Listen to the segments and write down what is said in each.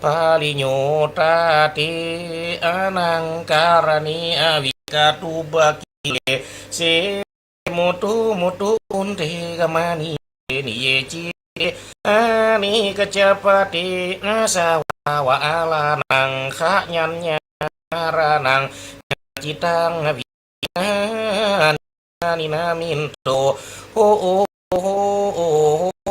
ปาลิโยตาติอนังการณิอวิกาตุบะกิเลเสมุตุอุนเทกมานินิเยจิอานิกจจปติอาสาวะอาลานังขะยัญญารานังจิตังอภินานินามินโตโอโอโอโอโอโ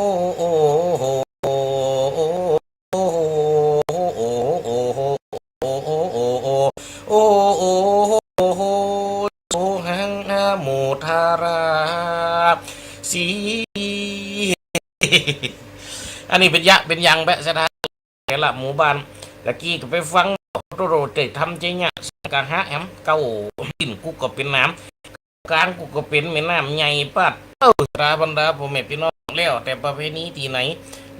อหังนาโมทาราสีอันนี้เป็นยะเป็นยังแบะสถานแต่ละหมู่บ้านตะกี้ก็ไปฟังโรเตทำใจเนี่ยกะฮะแอมเก้าดินกูก็เป็นน้ำกลางกูก็เป็นแม่น้ำใหญ่ปัดราบรรดาพ่อแม่พี่น้องแล้วแต่ประเพณีที่ไหน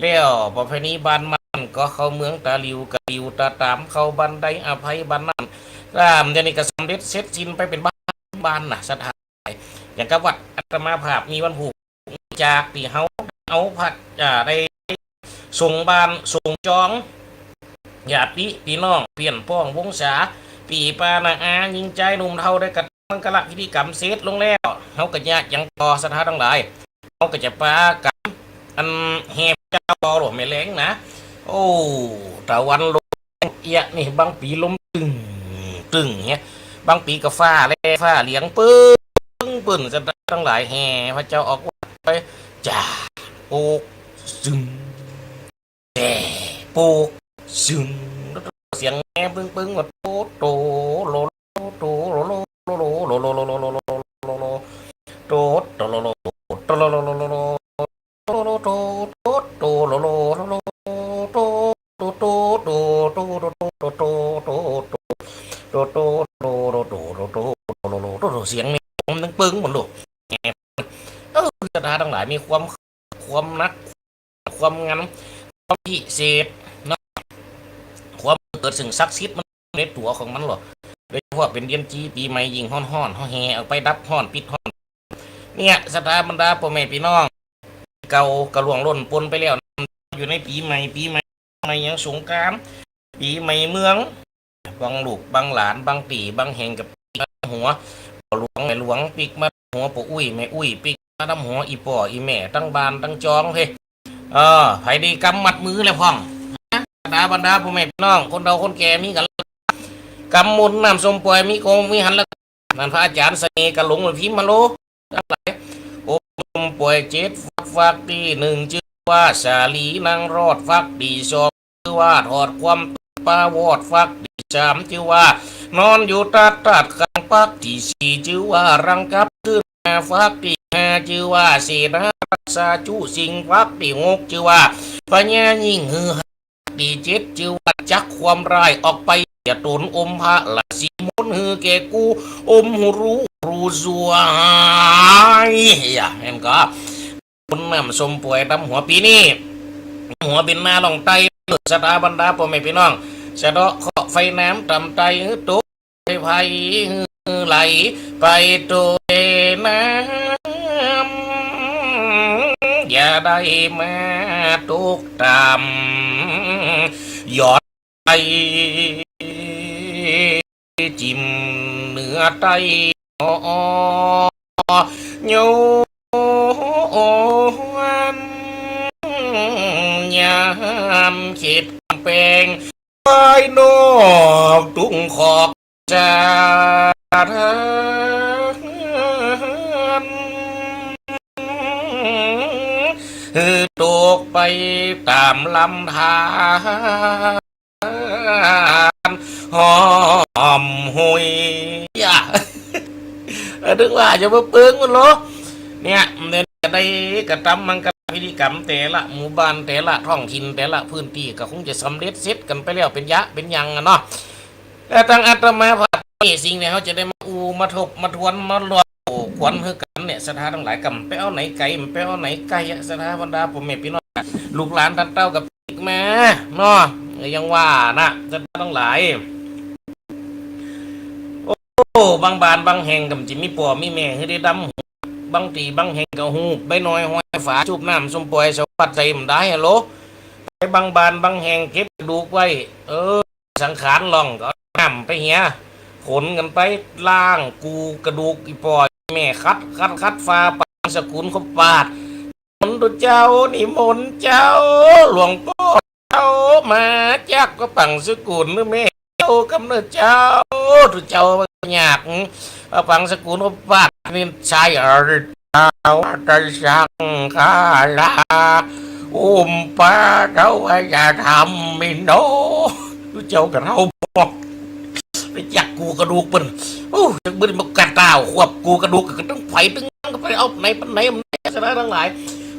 แล้วประเพณีบ้านมันก็เข้าเมืองตาลิวกะลิวตาตามเข้าบันไดอภัยบ้านนั่นตามเดี๋ยวนี้ก็สำเร็จเสร็จสิ้นไปเป็นบ้านน่ะสถานอย่างกับวัดอาตมาภาพมีวันผูกจากที่เฮาเอาผัดได้ส่งบ้านส่งจองญาติพี่น้องเปลี่ยนป้องวงศาปีปานาอายิงใจหนุ่มเท่าได้กันมังกรพิธีกรรมเสร็จลงแล้วเขาก็ญาติยังต่อสถานทั้งหลายเขาก็จะปากันอันแหบเจ้าต่อหลวงแม่แรงนะโอ้ตะวันลมเอียนี่บางปีลมตึงเงี้ยบางปีก็ฟ้าเลี้ยงปึ้งจะทั้งหลายแห่พระเจ้าออกไปจ่าโปกซึงแต่โปกซึงเสียงแง่ปึ้งว่าโตโตโลโตโลโลโลโลโลโลโลโลโลโลโลโลโตโตโลโลโตโลโลโลโลโลโลโลโตโตโลโลโลโลโตโตโตโตโตโตโตโตโตโตโตโตโตโตโตโตโตเสียงนี่มันปึ้งหมดลูกสถานทั้งหลายมีความนักความงามความพิเศษนะความเกิดสิ่งศักดิ์สิทธิ์มันในตัวของมันหรอโดยเฉพาะเป็นเดือนจีปีใหม่ยิงฮ้อนเขาแห่เอาไปดับฮ้อนปิดฮ้อนเนี่ยสถานบรรดาพ่อแม่พี่น้องเก่ากระหลวงล้นปนไปแล้วอยู่ในปีใหม่ยังสงกรานต์ปีใหม่เมืองบางลูกบางหลานบางตีบางแห่งกับหัวหลวงแม่หลวงปีกมาหัวปู่อุ้ยแม่อุ้ยปีกมาทำหัวอีป่ออีแม่ตั้งบานตั้งจองเฮ้ไผดีกำมัดมือแล้วพ่องบรรดาพ่อแม่พี่น้องคนเราคนแก่มีกันกำมุนน้ำส้มปล่อยมีโกงมีหันแล้วนั่นพระอาจารย์เสน่ห์กระหลงพิมพ์มาโลอะไรโอมป่วยเจ็ดฟักที่หนึ่งชื่อว่าสาลีนางรอดฟักดีสองชื่อว่าถอดความปาวอดฟักดีสามชื่อว่านอนอยู่ตัดกังฟักที่สี่ชื่อว่ารังกับขึ้นมาฟักที่ห้าชื่อว่าเสนารักษาจุสิงฟักที่หกชื่อว่าปัญญายิ่งฮือที่เจ็ดชื่อว่าจักความร้ายออกไปอย่าตนอมพระละสีมนฮือแกกูอมรู้สัวอย่าเห็นก็คนนำสมป่วยดำหัวปีนี้หัวเป็นหน้าลองไตสตาบรรดาพ่อแม่พี่น้องสะเดาะเคาะไฟน้ำตำไตตกไฟไผ่ไหลไปตัวน้ำอย่าได้มาตกต่ำหยอดไปจิ้มเนื้อไตโยนยามเข็ดแปงไปนอกตุ้งขอบจาทตกไปตามลำธารหอมหุยอย่าถึงว่าจะมาเปิ้งมันหรอเนี่ยเนี่ยได้กระทำมังกรพิธีกรรมแต่ละหมู่บ้านแต่ละท้องถิ่นแต่ละพื้นที่ก็คงจะสำเร็จเสร็จกันไปแล้วเป็นยะเป็นยังเนาะแต่ทางอาตมาพาไปสิ่งเนี่ยเขาจะได้มามาทบมาทวนมาลวดขวัญเพื่อกันเนี่ยสถานทั้งหลายกำไปเอาไหนไก่ไปเอาไหนไก่สถานบรรดาผมแม่พี่น้องลูกหลานท่านเต้ากับแม่เนาะยังว่านะสถานทั้งหลายโอ้บางบ้านบางแห่งกับจิมีป่อมีแม่ให้ได้ดำบางตีบางแห่งกับหูใบน้อยห้อยฝาจูบน้ำส้มปล่อยสวัสดิ์ใจมันได้ฮัลโหล ไปบางบานบางแห่งเก็บกระดูกไว้สังขารล่องก็นำไปเหียขนกันไปล่างกูกระดูกอีปอยแม่คัดฟ้าปังสกุลเขาปาดมนต์เจ้านิมนต์เจ้าหลวงพ่อเจ้ามาจักก็ปังสกุลแม่เจ้ากำเนิดเจ้าตุเจ้าหยาบปังสกุลเขาปาดนี่ชายเอาใจสังขาราป้าเราอย่าทำไม่โนตุเจ้ากับเราบอกไปจักกูกระดูกเป็นจักบึ้นมากระตาวควบกูกระดูกก็ต้องไฟตึงก็ไปเอาไหนปันไหนมันชนะทั้งหลาย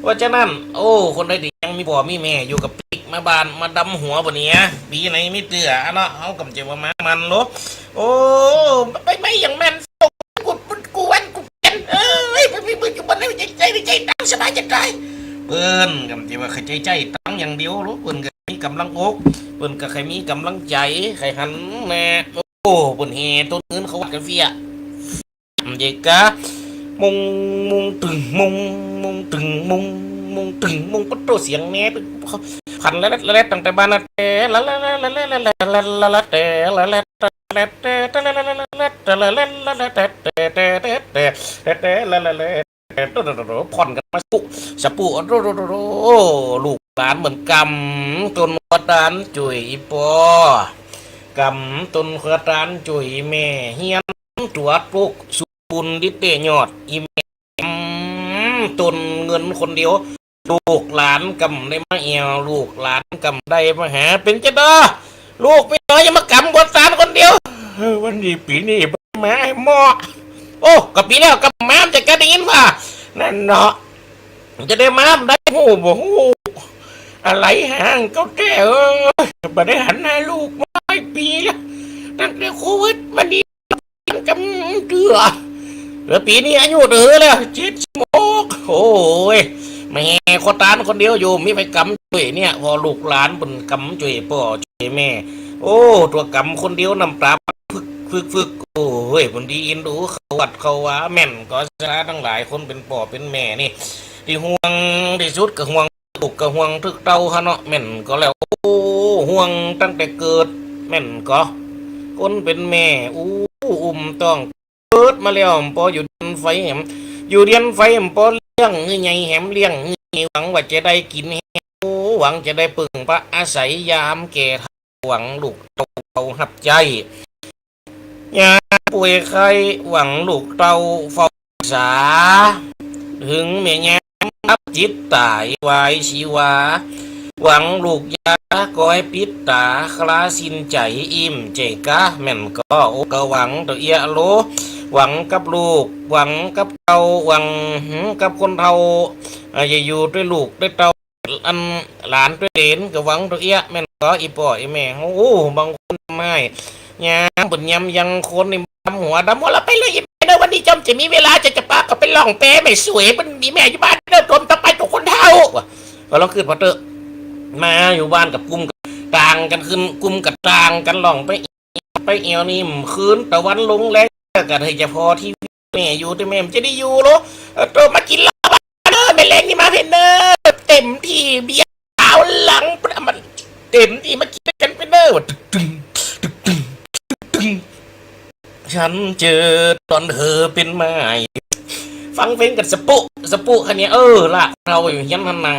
ว่าฉะนั้นคนใดที่ยังมีพ่อมีแม่อยู่กับปิ๊กมาบานมาดำหัวบนนี้ปีไหนไม่เตือเนาะเอากำเจว่ามามันลบไม่อย่างแม่นกูวันกูเป็นไปปืนอยู่บนไหนใจตั้งสบายใจเปิ้นกำเจว่าใจตั้งอย่างเดียวรู้เปิ้นก็มีกำลังอกเปิ้นก็ใครมีกำลังใจใครหันแม่เปิ้นเฮต้นเงินเขาวัดกันเฟียเด็กกะมุงตึงมุงตึงก็โตเสียงแน่ขันแล้วตั้งแต่บ้านแต่ผ่อนกันมาสปูลูกหลานเหมือนกำต้นกระดานจุ๋ยปอกำต้นกระดานจุ๋ยแม่เฮียนตัวปลูกสุบุญดิเตยอดอีแม่ต้นเงินคนเดียวลูกหลานกำได้มาเอวลูกหลานกำได้มาหาเป็นเจ้าดอลูกไปน้อยยังมากำบนสารคนเดียววันนี้ปีนี้มาให้หม้อกับปีแล้วกับม้ามจะกระดิ่งมานั่นเนาะจะได้ม้ามได้หูบ่หูอะไรห่างเขาแก่มาได้หันหน้าลูกมาหลายปีแล้วตั้งแต่โควิดมันดีกำเดือแล้วปีนี้อายุเดือแล้ว76โอ้ยแม่คนตานคนเดียวอยู่มีไปกำจุ๋ยเนี่ยพอลูกหลานบนกำจุ๋ยพ่อจุ๋ยแม่ตัวกำคนเดียวน้ำตาฝึกโอ้ยคนดีอินดูเขาวัดเขาว่าแม่นก็ชนะทั้งหลายคนเป็นพ่อเป็นแม่นี่ที่ห่วงที่สุดก็ห่วงลูกก็ห่วงทึกเต้าฮะเนาะแม่นก็แล้วห่วงตั้งแต่เกิดแม่นก็คนเป็นแม่ต้องเกิดมาแล้วพออยู่เดียนไฟแหมอยู่เดียนไฟพอเลี้ยงใหญ่แหมเลี้ยงหวังว่าจะได้กินหวังจะได้ปึงพระอาศัยยามแก่หวังลูกเต้าหับใจยาป่วยไข้หวังลูกเต้าเฝ้ารักษาถึงแม่ยามรับจิตตายวายชีวาหวังลูกยาก็ให้ปิดตาคลาสินใจอิ่มใจกะแม่นก็ก็หวังตัวเอียโลหวังกับลูกหวังกับเต้าหวังกับคนเฒ่าอย่าอยู่ด้วยลูกด้วยเต้าอันหลานด้วยเหลนก็หวังตัวเอียแม่นก็อีป่ออีแม่บางคนไม่ยามปุ่นยำยังคนในหัวดำเราไปเลยเด้อวันนี้จำจะมีเวลาจะปาก็ไปล่องแปะไม่สวยมันมีแม่อยู่บ้านเด้อรวมต่อไปกับคนเฒ่าก็ลองขึ้นพอเตอมาอยู่บ้านกับกุมต่างกันขึ้นกุมกับต่างกันล่องไปเอวนี่คืนตะวันลงแล้วก็ให้จะพอที่แม่อยู่ที่แม่จะได้อยู่หรอตัวมากินเหล้าแม่แรงนี่มาเพนเนอร์เต็มที่เบียร์เอาหลังมันเต็มที่มากินกันเพนเนอร์ฉันเจอตอนเธอเป็นไม้ฟังเพลงกับสปุคันนี้ละเราอยู่ยันพนัง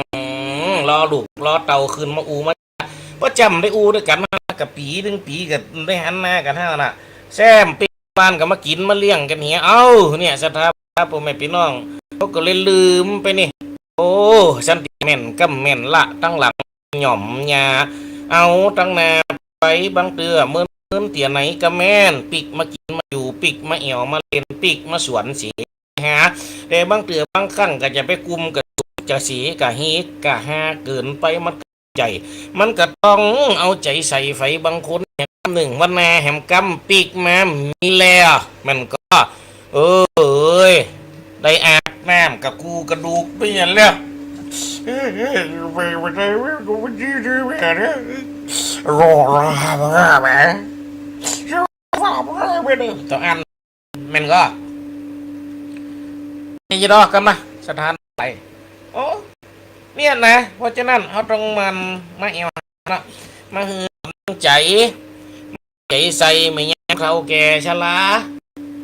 รอลูกรอเต่าคืนมามาว่าจำได้ด้วยกันมากับปีดึงปีกับได้หันหน้ากันเท่าน่ะแซมปีบ้านกับมากินมาเลี้ยงกันเหี้ยเนี่ยสถาพพ่อแม่พี่น้องเขาก็เลยลืมไปนี่ฉันติแม่นก็แม่นละตั้งหลังหย่อมยาเอาตั้งนาไปบางเตือเมื่อเตียไหนก็แม่นปิกมากินมาอยู่ปิกมาเอวมาเล่นปิกมาสวนสีหาแต่บางเตือบางครั้งก็จะไปกุมกับจะสีกับฮีกะฮาเกินไปมันใจมันก็ต้องเอาใจใส่ไฟบางคนหนึ่งวันนาแหมกำปีกมามีแล้วมันก็ได้อาบน้ำกับกูกระดูกไปอย่างแล้วไปได้กูไม่ยืดแม่เนี่ยรอแม่ไปเลยต่ออันมันก็นี่จะรอกันมาสถานไป เนี่ยนะเพราะฉะนั้นเขาต้องมันมาเอวนะมาหือใจใจใส่ไม่ยังเขาแก่ชรา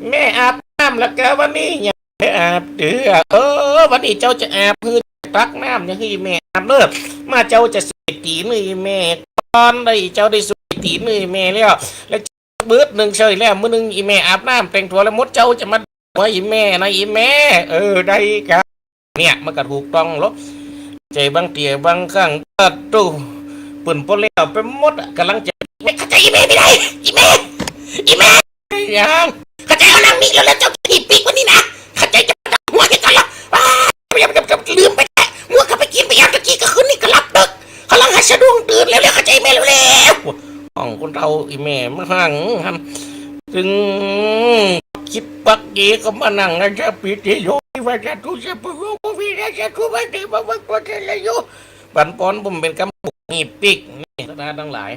แม่อาบน้ำแล้วแกวันนี้ยังไม่อาบเดือวันนี้เจ้าจะอาบพื้นตักน้ำยังให้แม่อาบเลิกมาเจ้าจะสวยตีมือแม่ตอนได้เจ้าได้สวยตีมือแม่แล้วเบิดหนึ่งเฉยแล้วมื้อนึงอีแม่อาบน้ำแต่งตัวแล้วมดเจ้าจะมาว่าอีแม่นะอีแม่ได้ครับเนี่ยมันก็ถูกต้องหรอใจบางเตี่ยบางข้างตัดตู้ปืนปนแล้วไปหมดกำลังจะไม่เข้าใจอีแม่ไม่ได้อีแม่ยังเข้าใจเอานางนี่แล้วเจ้าถีบปีกวันนี้นะเข้าใจจะหัวแกก่อนละว้าลืมไปแล้มัวกับไปกินไปยังตะกี้ก็คืนนี่ก็รับดึกกำลังหาสะดุ้งตื่นแล้วเข้าใจแม่แล้วห้องคนเราอีแม่มาห่างถึงคิดปักเย่ก็มานั่งนะจะปิดโยว่าจะทุจะปุโยวิราจะทุบันเดบังตัวเทลโยบันปอนผมเป็นกำปุกนี่ปิกนี่สถานทั้งหลาย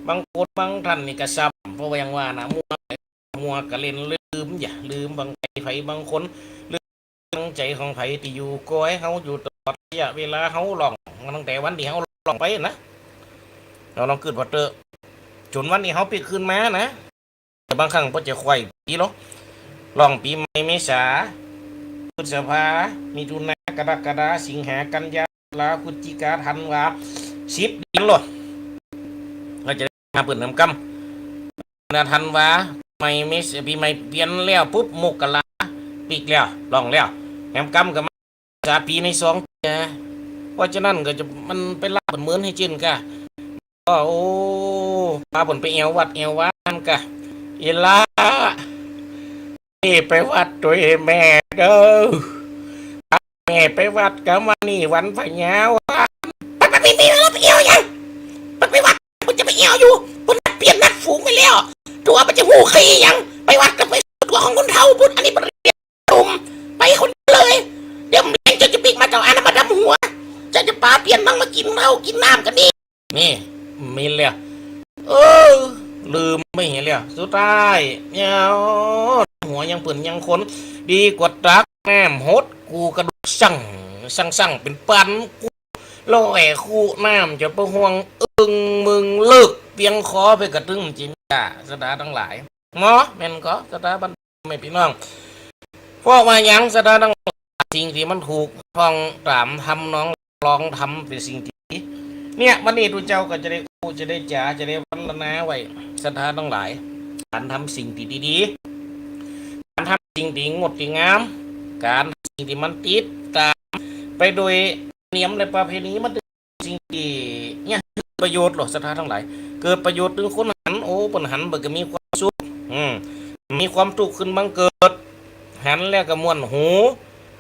บางคนบางท่านนี่กระซับเพราะว่ายังว่านะมัวกระเล่นลืมอย่าลืมบางไผบางคนลืมตั้งใจของไผที่อยู่ก้อยเขาอยู่ตลอดระยะเวลาเขาหลองตั้งแต่วันที่เขาหลองไปนะเราลองเกิดวัตเตอร์จนวันนี้เขาปิดคืนมานะแต่บางครั้งก็จะควายปีหรอลองปีใหม่เมษาพฤษภามิถุนากรกฎาสิงหากันยาตุลาพฤศจิกาธันวา10 เดือนหรอเราจะมาเปิดน้ำกำธันวาไม่เมษปีใหม่เปลี่ยนแล้วปุ๊บมกราปีกแล้วลองแล้วน้ำกำกับมาปีใน2 ปีเพราะฉะนั้นก็จะมันเป็นลาบเหมือนให้จินกะโอ้พาผลไปเอววัดเอววันกะอีลาไปวัดตัวแม่เด้อแม่ไปวัดกับวันนี้วันพญาวันไปมีแล้วไปเอวยังไปวัดมันจะไปเอวอยู่มันเปลี่ยนนัดฝูงไปแล้วตัวมันจะหูขี้ยังไปวัดกับไปตัวของคนเฒ่าบุญอันนี้มันเรียนตุ่มไปคนเลยเดี๋ยวแม่จะปิกมาเจ้าอันมาดำหัวจะปาเปลี่ยนมั่งมากินเหล้ากินน้ำกันนี่มีเลยลืมไม่เห็นเลยสุดท้ายเนี่ยหัวยังเปื่อนยังขนดีกว่าตักแม่มฮดกูกระดูกสั่งเป็นปันกูลอยคู่น้ำจะประห่วงมึงเลิกเพียงคอไปกระตึงจินจ่าสตาทั้งหลายหมอแม่นก็สตาบันไม่พี่น้องเพราะว่ายังสตาทั้งสิ่งที่มันถูกฟ้องตามทำน้องลองทำเป็นสิ่งที่เนี่ยวันนี้ทุเจ้าก็จะได้อู้จะได้จ๋าจะได้วันละนาไว้สถานทั้งหลายการทำสิ่งที่ดีๆการทำสิ่งที่งดที่งามการทำสิ่งที่มันติดตามไปโดยเนียมและประเพณีมันเป็นสิ่งที่เนี่ยประโยชน์หรอสถานทั้งหลายเกิดประโยชน์ถึงคนหันปนหันเบิกมีความสุขมีความทุกข์ขึ้นบังเกิดหันแล้วก็ม้วนหู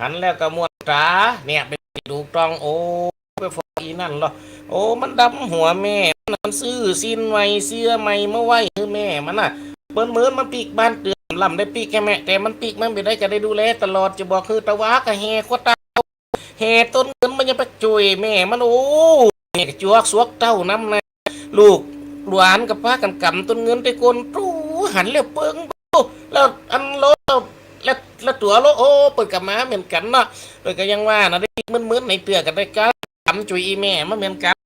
หันแล้วก็ม้วนตาเนี่ยเป็นถูกต้องไปฟอีนั่นหรอมันดำหัวแม่มันซื้อซินไว้เสื้อใหม่มาไว้คือแม่มันน่ะเปิ้นเหมือนมันปีกบ้านเตือนลำได้ปีกแค่แม่แต่มันปีกมันไม่ได้ก็ได้ดูแลตลอดจะบอกคือตะวากะแฮโคตาแฮต้นเงินมันจะไปจุยแม่มันแม่กจวกสวกเต้าน้ำนะลูกหลานกับป้ากันกำต้นเงินไปกนตู้หันเลี้ยวเปิ้งแล้วอันโลแล้วตัวโลเปิดกับม้าเหมือนกันเนาะเปิดก็ยังว่านะได้มึนในเตือกันได้กันทำจุยแม่มาเหมือนกัน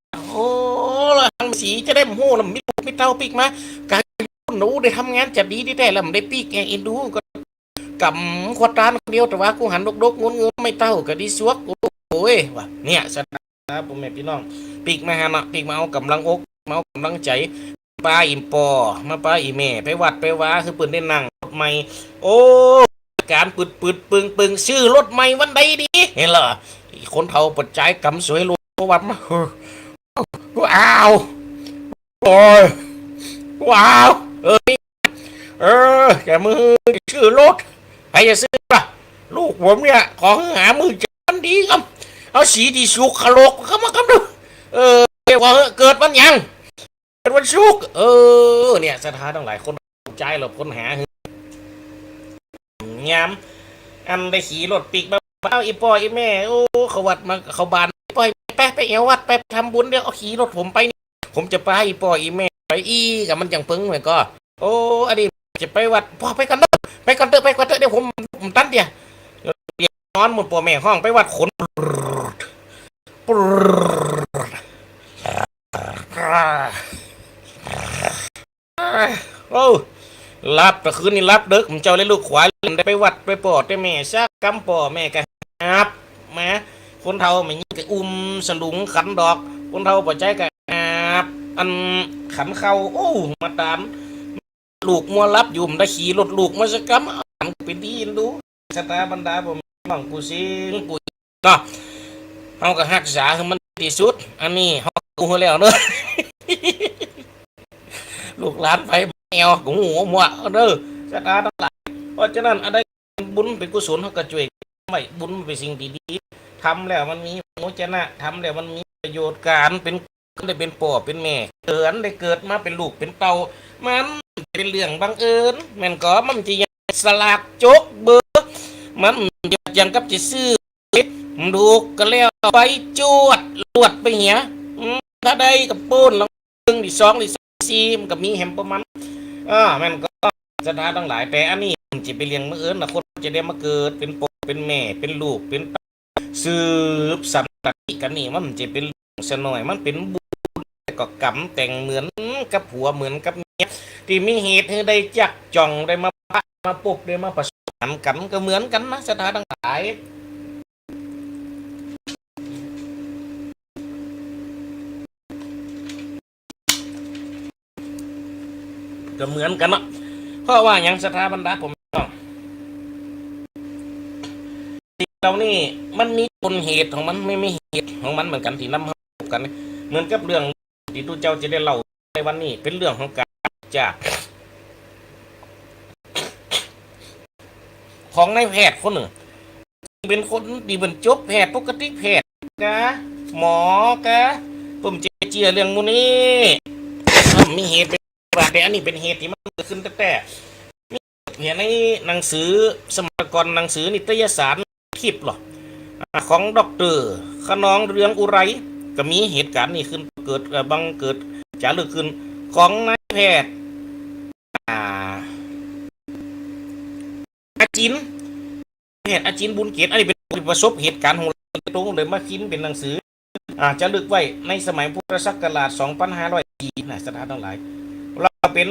แล้วทางสีจะได้โม่ลำมิเต้าปีกมาการหนูได้ทำงานจะดีได้แล้วมันได้ปีกแกอินดูก็กำขวดตาเดียวแต่ว่ากูหันดกเงินไม่เต้าก็ดีสวกโอ้ยว่ะเนี่ยสตาร์ผมแม่พี่น้องปีกมาหาเนาะปีกมาเอากำลังอกมาเอากำลังใจป้าอิมปอมาป้าอีแม่ไปวัดไปว้าคือปืนได้นั่งรถใหม่การปืดปึงชื่อรถใหม่วันใดดีเห็นเหรอคนเฒ่าปัจจัยกำสวยรถวัดมาว้าวโอ้ยว้าวแกมือชื่อรถใครจะซื้อป่ะลูกผมเนี่ยขอหามือจันดีครับเอาสีที่สุกขลกเข้ามาครับดูเกิดวันยังเกิดวันสุกเนี่ยสถานทั้งหลายคนใจหลบคนหางามอันได้ขี่รถปีกมาเอาอีปอยอีแม่เขาวัดมาเขาบานปอยไปเอววัดไปทำบุญเดี๋ยวเอาขี่รถผมไปนี่ผมจะไปอีปอยอีแม่ไปกับมันจังปึ้งเหมือนก็อดีตจะไปวัดพ่อไปกันเถอะเดี๋ยวผมตั้นเดียวนอนหมดปอแม่ห้องไปวัดขน ปรโอ้รับแต่คืนนี้รับเด็กผมเจ้าเลยลูกขวายได้ไปวัดไปปอดได้แม่ซักกำปอแม่กันครับแม่คนเฒ่าไม่ยิ่งกับสลุงขันดอกคนเฒ่าปล่อยใจกันครับอันขันเข้าโอ้มาตามลูกมัวรับอยู่ผมได้ขี่รถลูกมาสักกำอันเป็นที่ยินดูชะตาบรรดาผมบังกูซิงกูเนาะเขาก็หักษาคือมันที่สุดอันนี้เขากูแล้วเนอะ ลูกหลานไปแมวของหัวมัวเด้อชะตาทั้งหลายเพราะฉะนั้นอะไรบุญเป็นกุศลเขาก็ช่วยไม่บุญเป็นสิ่งดีๆทำแล้วมันมีโมจนะทำแล้วมันมีประโยชน์การเป็นได้เป็นพ่อเป็นแม่เกิดได้เกิดมาเป็นลูกเป็นเต่ามันเป็นเรื่องบังเอิญแม่นก็มันจะยังสลากโจกเบอร์มันยังกับจะซื้อดูก็แล้วไปจวดลวดไปเหี้ยถ้าได้กับปูนแล้ว1ที่2ที่3มันก็มีแฮมประมาณมันก็สถานทั้งหลายแต่อันนี้มันจะไปเลี้ยงมื้ออื่นนะคนจะได้มาเกิดเป็นพ่อเป็นแม่เป็นลูกเป็นสืบสันตติกันนี่มันจะเป็นสนอยมันเป็นบุญก็กรรมแต่งเหมือนกับผัวเหมือนกับเมียที่มีเหตุให้ได้จักจ่องได้มาปะมาปบได้มาประสานกันก็เหมือนกันนะสถานทั้งหลายก็เหมือนกันเนาะเพราะว่าอย่างสถาบันดาผมเรานี่มันมีต้นเหตุของมันไม่เหตุของมันเหมือนกันที่นำมาพบกันเหมือนกับเรื่องที่ทุกเจ้าจะได้เล่าในวันนี้เป็นเรื่องของการจากของนายแพทย์คนหนึ่งเป็นคนดีเป็นจบแพทย์ปกติแพทย์กะหมอกะผมเจียเรื่องมูนี้มีเหตุเป็นแต่อันนี้เป็นเหตุที่มันเกิดขึ้นแต่เห็นในหนังสือสมัยก่อนหนังสือนิตยสารคลิปหรอของดร.ขนองเรืองอุไรก็มีเหตุการณ์นี้ขึ้นเกิดบังเกิดจารึกขึ้นของนายแพทย์อาจินแพทย์อาจินบุญเกียรติอันนี้เป็นประสบเหตุการณ์ของตรงเลยมาคิดเป็นหนังสือจารึกไว้ในสมัยพุทธศักราช2500 ปีนะสถานทั้งหลายเราเป็น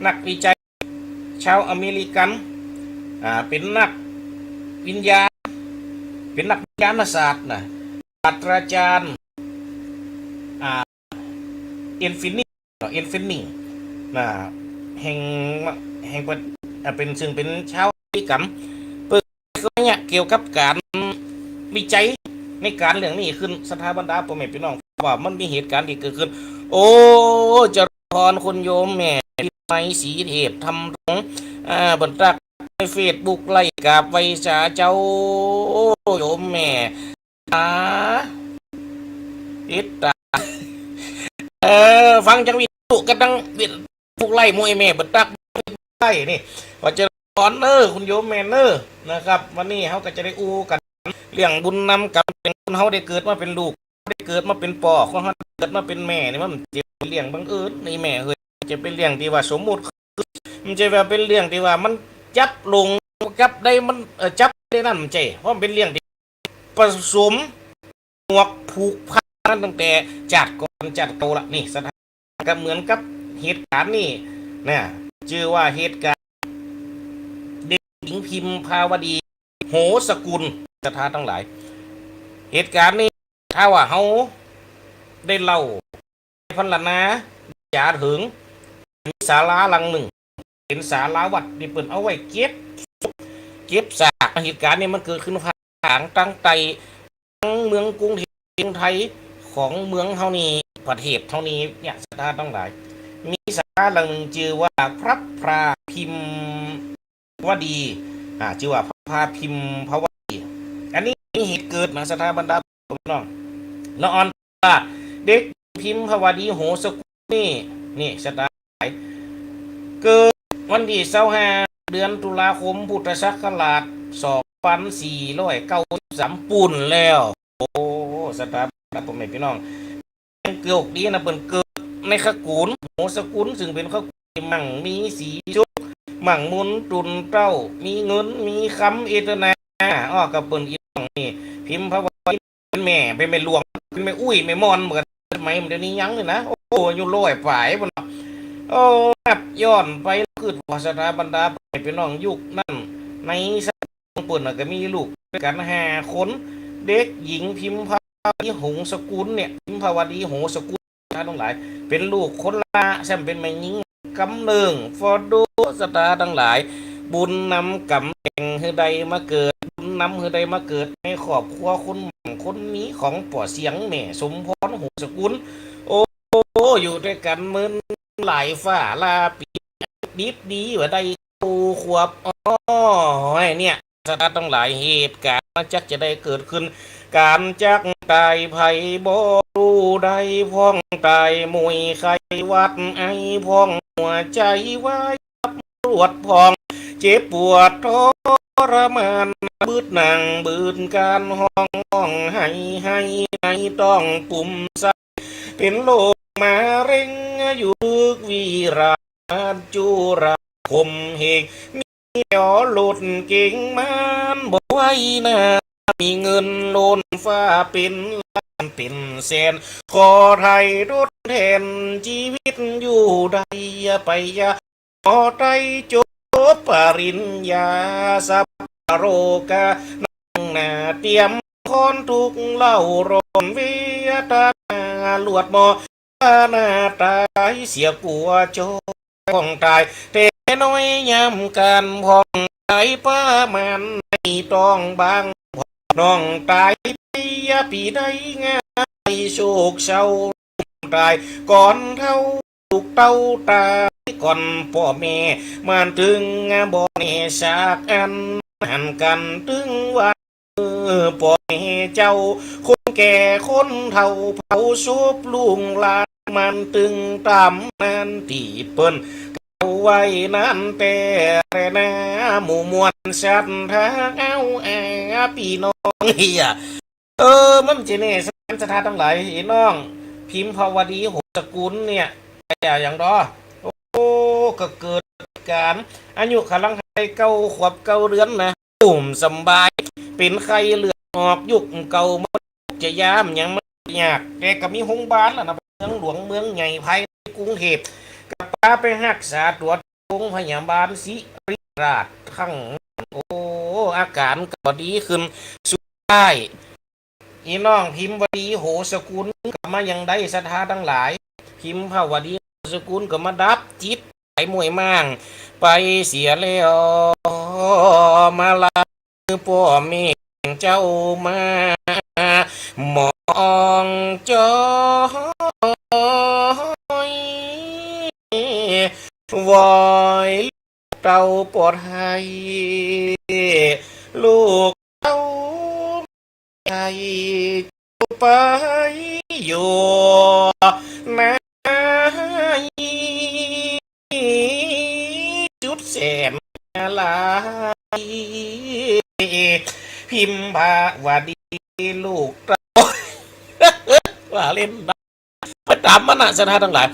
นักวิจัยชาวอเมริกันเป็นนักวิญญาณเป็นนักวิญญาณศาสตร์นะศาสตราจารย์เอ็นฟินิงนะแห่งเป็นซึ่งเป็นชาวอเมริกันเปิดเนี่ยเกี่ยวกับการวิจัยในการเรื่องนี้ขึ้นสถาบันดาพ่อแม่พี่น้องว่ามันมีเหตุการณ์ที่เกิดขึ้นโอ้จะพรคุณโยมแม่ไม้สีเทพทำตรงบนตักในเฟซบุ๊กไล่กับไวสาเจ้าโยมแม่ติดตาฟังจังวิตุกันดังวิทุกไล่มวยแม่บนตักไล่นี่ว่าจะพรเนอคุณโยมแม่เนอนะครับวันนี้เขาก็จะได้อู้กันเรื่องบุญนำกับเป็นคนเขาได้เกิดมาเป็นลูกได้เกิดมาเป็นปอเขาเกิดมาเป็นแม่นี่มันจะเลี้ยงบังเอิญในแม่เฮ้ยจะเป็นเรื่องที่ว่าสมมุติมันจะว่าเป็นเรื่องที่ว่ามันจับลงจับได้มันจับได้นั่นมันใจเพราะมันเป็นเรื่องที่ผสมหมวกผูกพันตั้งแต่จัดก่อนจัดโตละนี่สถานก็เหมือนกับเหตุการณ์นี่เนี่ยชื่อว่าเหตุการณ์เด็กหญิงพิมพาวดีโหสกุลสถานทั้งหลายเหตุการณ์นี้ถ้าว่าเขาได้เล่าพันละนะอย่าถึงมีศาลาหลังหนึ่งเป็นศาลาวัดที่เปิดเอาไว้เก็บซากเหตุการณ์นี้มันเกิดขึ้นภายตั้งใจเมืองกรุงเทพไทยของเมืองเท่านี้ประเทศเท่านี้เนี่ยสถานทั้งหลายมีศาลาหลังหนึ่งชื่อว่าพระพราพิมพ์วดีชื่อว่าพระพราพิมพ์ภวดีอันนี้มีเหตุเกิดนะสถาบันดาน้องละออนเด็กพิมพ์ภวดีโหสกุลนี่สถานเกิดวันที่25 เดือนตุลาคมพุทธศักราช2493ปุ่นแล้วโอ้สถาบันผมไม่พี่น้องเกิดดีนะเปิ่นเกิดในขกูลโหสกุลซึ่งเป็นขกูลมั่งมีสีชุก หมั่งมุนตุนเต้ามีเงินมีคำเอตนาอ้อกับเปิ้นอีน้องนี่พิมพ์พระวาเป็นแม่เป็นแม่หลวงเป็นแม่อุ้ยแม่มอนเหมือนสมัยเดี๋ยวนี้ยังเลยนะโอ้อายู่ร้อยฝ่ายบนโอ้นับย้อนไปคือวาสนาบรรดาเป็นน้องยุคนั่นในสังเปิ่นก็มีลูกด้วยกัน5 คนเด็กหญิงพิมพ์ภาวดีหงสกุลเนี่ยพิมพ์ภาวดีหงสกุลทั้งหลายเป็นลูกคนละแซมเป็นแม่หญิงกำเนิงฟอดูสตาทั้งหลายบุญนำกำแห่งเฮใดมาเกิดบุญนำเฮใดมาเกิดในครอบครัวคนหมั่งคนนี้ของป่อเสียงแม่สมพรหงสกุลโอ้อยู่ด้วยกันเหมือนหลายฝ่าลาปีดิบดีว่าได้ตูขวบอ๋อเนี่ยสตาทั้งหลายเหตุการณ์มันจักจะได้เกิดขึ้นการจักตายไผ่บ่รู้ใดพ้องตายมวยไขวัดไอพ้องหัวใจไว้ปวดพองเจ็บปวดทรมานบืดหนังบืดการห้องให้ในต้องปุ่มใสเป็นโรคมาเร็งอยู่วีราจุราคมเหกมีเอหลุดเก่งมันบ่ไหวนะมีเงินโลนฟ้าเป็นล้านเป็นแสนขอไทยทดแทนชีวิตอยู่ใดไปยาขอไทยจบปริญญาสัพโรกานั่งหน้าเตรียมคอนทุกเล่ารมเวียตาลวดมอหน้าตายเสียกัวโจพ้องตายแต่น้อยยำกันพ้องตายป้ามันไม่ต้องบางน้องตายปีใดง่ายโศกเศร้าตายก่อนเท่าลูกเต้าตายก่อนพ่อแม่มันถึงบ่อเนสากอันหันกันถึงวันพ่อแม่เจ้าคนแก่คนเฒ่าเผาซุบลุงลานมันตึงตามนั่นที่เปิ้นเอาไว้นั้นแต่นะหมู่มวลชัดทางเอาพี่น้องเฮียมันจะเนี่ยสถานทั้งหลายน้องพิมพ์ภาวดีหงสกุลเนี่ยอย่างดอโอ้ก็เกิดการอายุขลังไห้9 ขวบ 9 เดือนนะตุ่มสบายเป็นไข้เลือดออกยุคเก่ามันจะยามยังไม่ยากแต่ก็มีโรงพยาบาลล่ะนะเมืองหลวงเมืองใหญ่ภายในกรุงเทพกับป้าไปรักษาตัวโรงพยาบาลศิริราชทั้งโอ้อาการก็ดีขึ้นสุดท้ายอีน้องพิมพ์วดีโหสกุลก็มายังได้ศรัทธาทั้งหลายพิมพ์ภาวดีโหสกุลก็มาดับจิตไหลมวยมั่งไปเสียแล้วมาลาพ่อแม่เจ้ามามองจอย วอยเต้าปลอดภัยลูกเต้าใจไปอยู่นะจุดแสนลายพิมพ์ภาวดีลูกเต้าว่าเล่นประจำมันนะสถานทั้งหลาย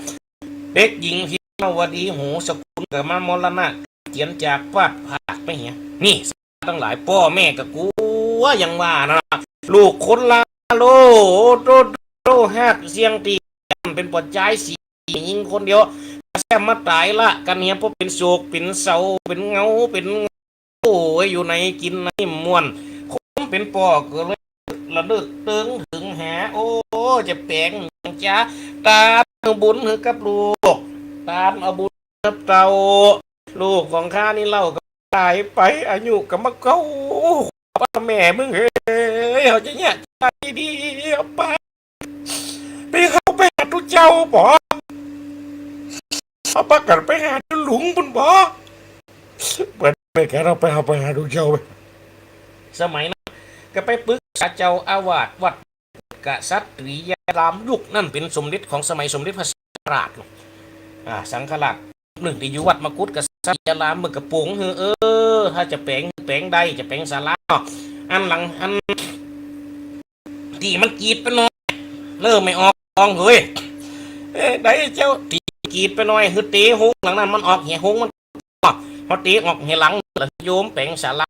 เด็กหญิงพิมพ์ภาวดีหูสกุลกับมามรณะเขียนจากวาดภาพไปเหี้ยนี่ทั้งหลายพ่อแม่กับกูว่ายังว่านะลูกคนละโลโตหักเสียงตีเป็นปัจจัยสียิงคนเดียวแซมมาตายละกันเนี้ยพวกเป็นโศกเป็นเศร้าเป็นเงาเป็นโอ้ยอยู่ในกินในมวนคมเป็นปอกเลยระดึกตึงถึงหาโอ้จะแปลงจ้าตาบุญหือกับลูกตามเอาบุญกับเต่าลูกของข้านี่เล่ากับตายไปอายุกับมาเก้าแม่มึงเฮ้ยเขาจะเนี่ยใจดีไปเข้าไปหาทุกเจ้าบ่เอาปากกันไปหาหลุงบุญบ่เปิดไปแกเราไปหาทุกเจ้าไปสมัยนั้นก็ไปปรึกษาเจ้าอาวาสวัดกษัตริยารามยุคนั่นเป็นสมเด็จของสมัยสมเด็จพระสังฆราชสังฆราชหนึ่งที่อยู่วัดมกุฏกษัตริยารามเมื่อกระปุงถ้าจะแปลงใดจะแปลงศาลาอันหลังอันที่มันกีดไปหน่อยเริ่มไม่ออกเฮ้ยได้เจ้าตีกีดไปหน่อยคือตีหงหลังนั้นมันออกเหี้ยหงมัน ฮอตีออกให้หลังโยมแปลงศาลา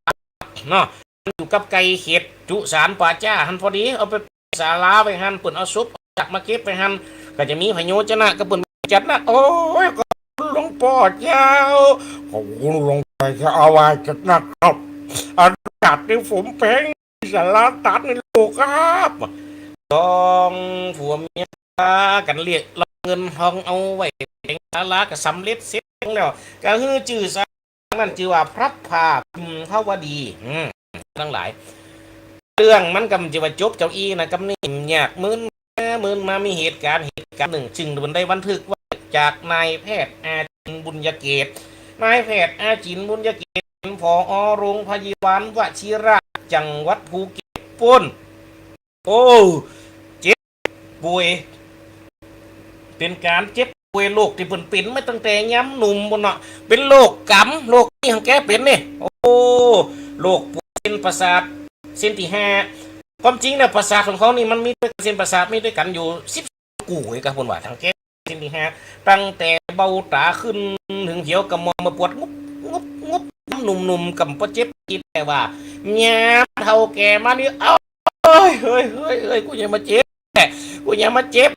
เนาะอยู่กับไก่เข็ดจุสารป่าจ้าหันพอดีเอาไปศาลาไปหันปุ่นเอาซุปจากมาเก็บไปหันก็จะมีพโยชนะกับปุ่นจัดนะโอ้ยก็หลวงพ่อเจ้าขอบคุณหลวงพ่อเจ้าอาไว้จัดนะครับอากาศในฝนแพงศาลาตัดในโลกครับต้องผัวเมียกันเรียกเงินทองเอาไว้เป็นศาลาก็สำเร็จเสร็จแล้วก็คือจื่อซะนั่นจื่อว่าพระภาคพระวดีทั้งหลายเรื่องมันกำจะว่าจบเจ้าอีนะกำนี่ยากมื่นมามีเหตุการณ์หนึ่งจึงบนได้บันทึกว่าจากนายแพทย์อาจินบุญยเกตนายแพทย์อาจินบุญยเกตผอโรงพยาบาลวชิระจังหวัดภูเก็ตปุ่นโอ้เจ็บป่วยเป็นการเจ็บป่วยโรคที่เป็นไม่ตั้งแต่ย้ำหนุ่มบนเนาะเป็นโรคกำโรคที่ของแกเป็นนี่โอ้โรคปวดเส้นประสาทเส้นที่ห้าความจริงเนี่ยประสาทของเขานี่มันมีเส้นประสาทมีด้วยกันอยู่10กูกับคนว่าทางแกเส้นที่ห้าตั้งแต่เบาตาขึ้นถึงเหี่ยวกระมอมาปวดงุบหนุ่มกับปวดเจ็บกินแต่ว่าแง่เท่าแก่มาเนี่ยเฮ้ยกูยังมาเจ็บ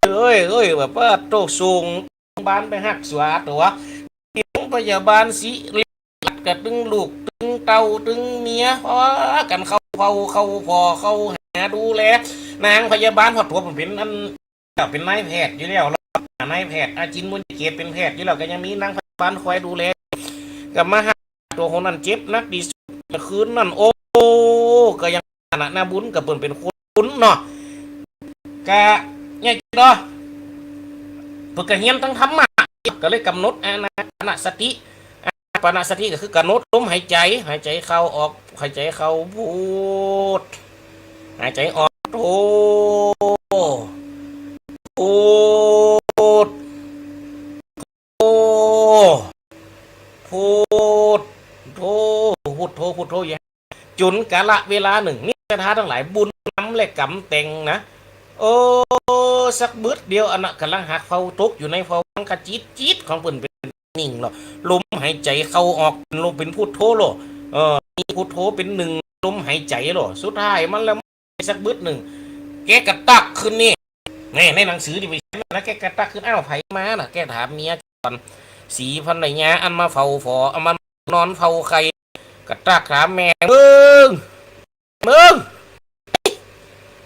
เฮ้ยแบบว่าโตสูงบ้านไปหักสวาตัวที่โรงพยาบาลสิริรัตน์กับตึงลูกตึงเต่าตึงเมียพอกันเข้าพอเข้าหาดูแลนางพยาบาลพอตัวผมเป็นเป็นนายแพทย์อยู่แล้วนายแพทย์อาจินบุญเกตเป็นแพทย์อยู่แล้วก็ยังมีนางพยาบาลคอยดูแลกับมาหาตัวคนนั้นเจ็บนักดีสุดคืนนั่นโอ้ก็ยังนาบุญกับเป็นคนเนาะกะเนี่ยจ้ะเพื่อกระเฮียนตั้งธรรมะก็เลยกำหนดอานาสติปานาสติก็คือกำหนดลมหายใจเข้าออกหายใจเข้าพูดหายใจออกโธพูดอย่างจุนกาละเวลาหนึ่งนี่คาถาทั้งหลายบุญน้ำและกำเต็งนะโอ้สักบึดเดียวอันนั้นกำลังหักเฝ้าทุกอยู่ในเฝ้าฟังกระจี๊ดของเปิ่นเป็นนิ่งหรอลมหายใจเข้าออกลมเป็นพุทโธหรอมีพุทโธเป็นหนึ่งลมหายใจหรอสุดท้ายมันแล้วสักบึดหนึ่งแกกระตักขึ้นนี่ในหนังสือที่ไปนะแกกระตักขึ้นอ้าวไผมาน่ะแกถามเมียก่อนสีพันไหนยาอันมาเฝ้าฝอเอามันนอนเฝ้าใครกระตักถามแม่มึง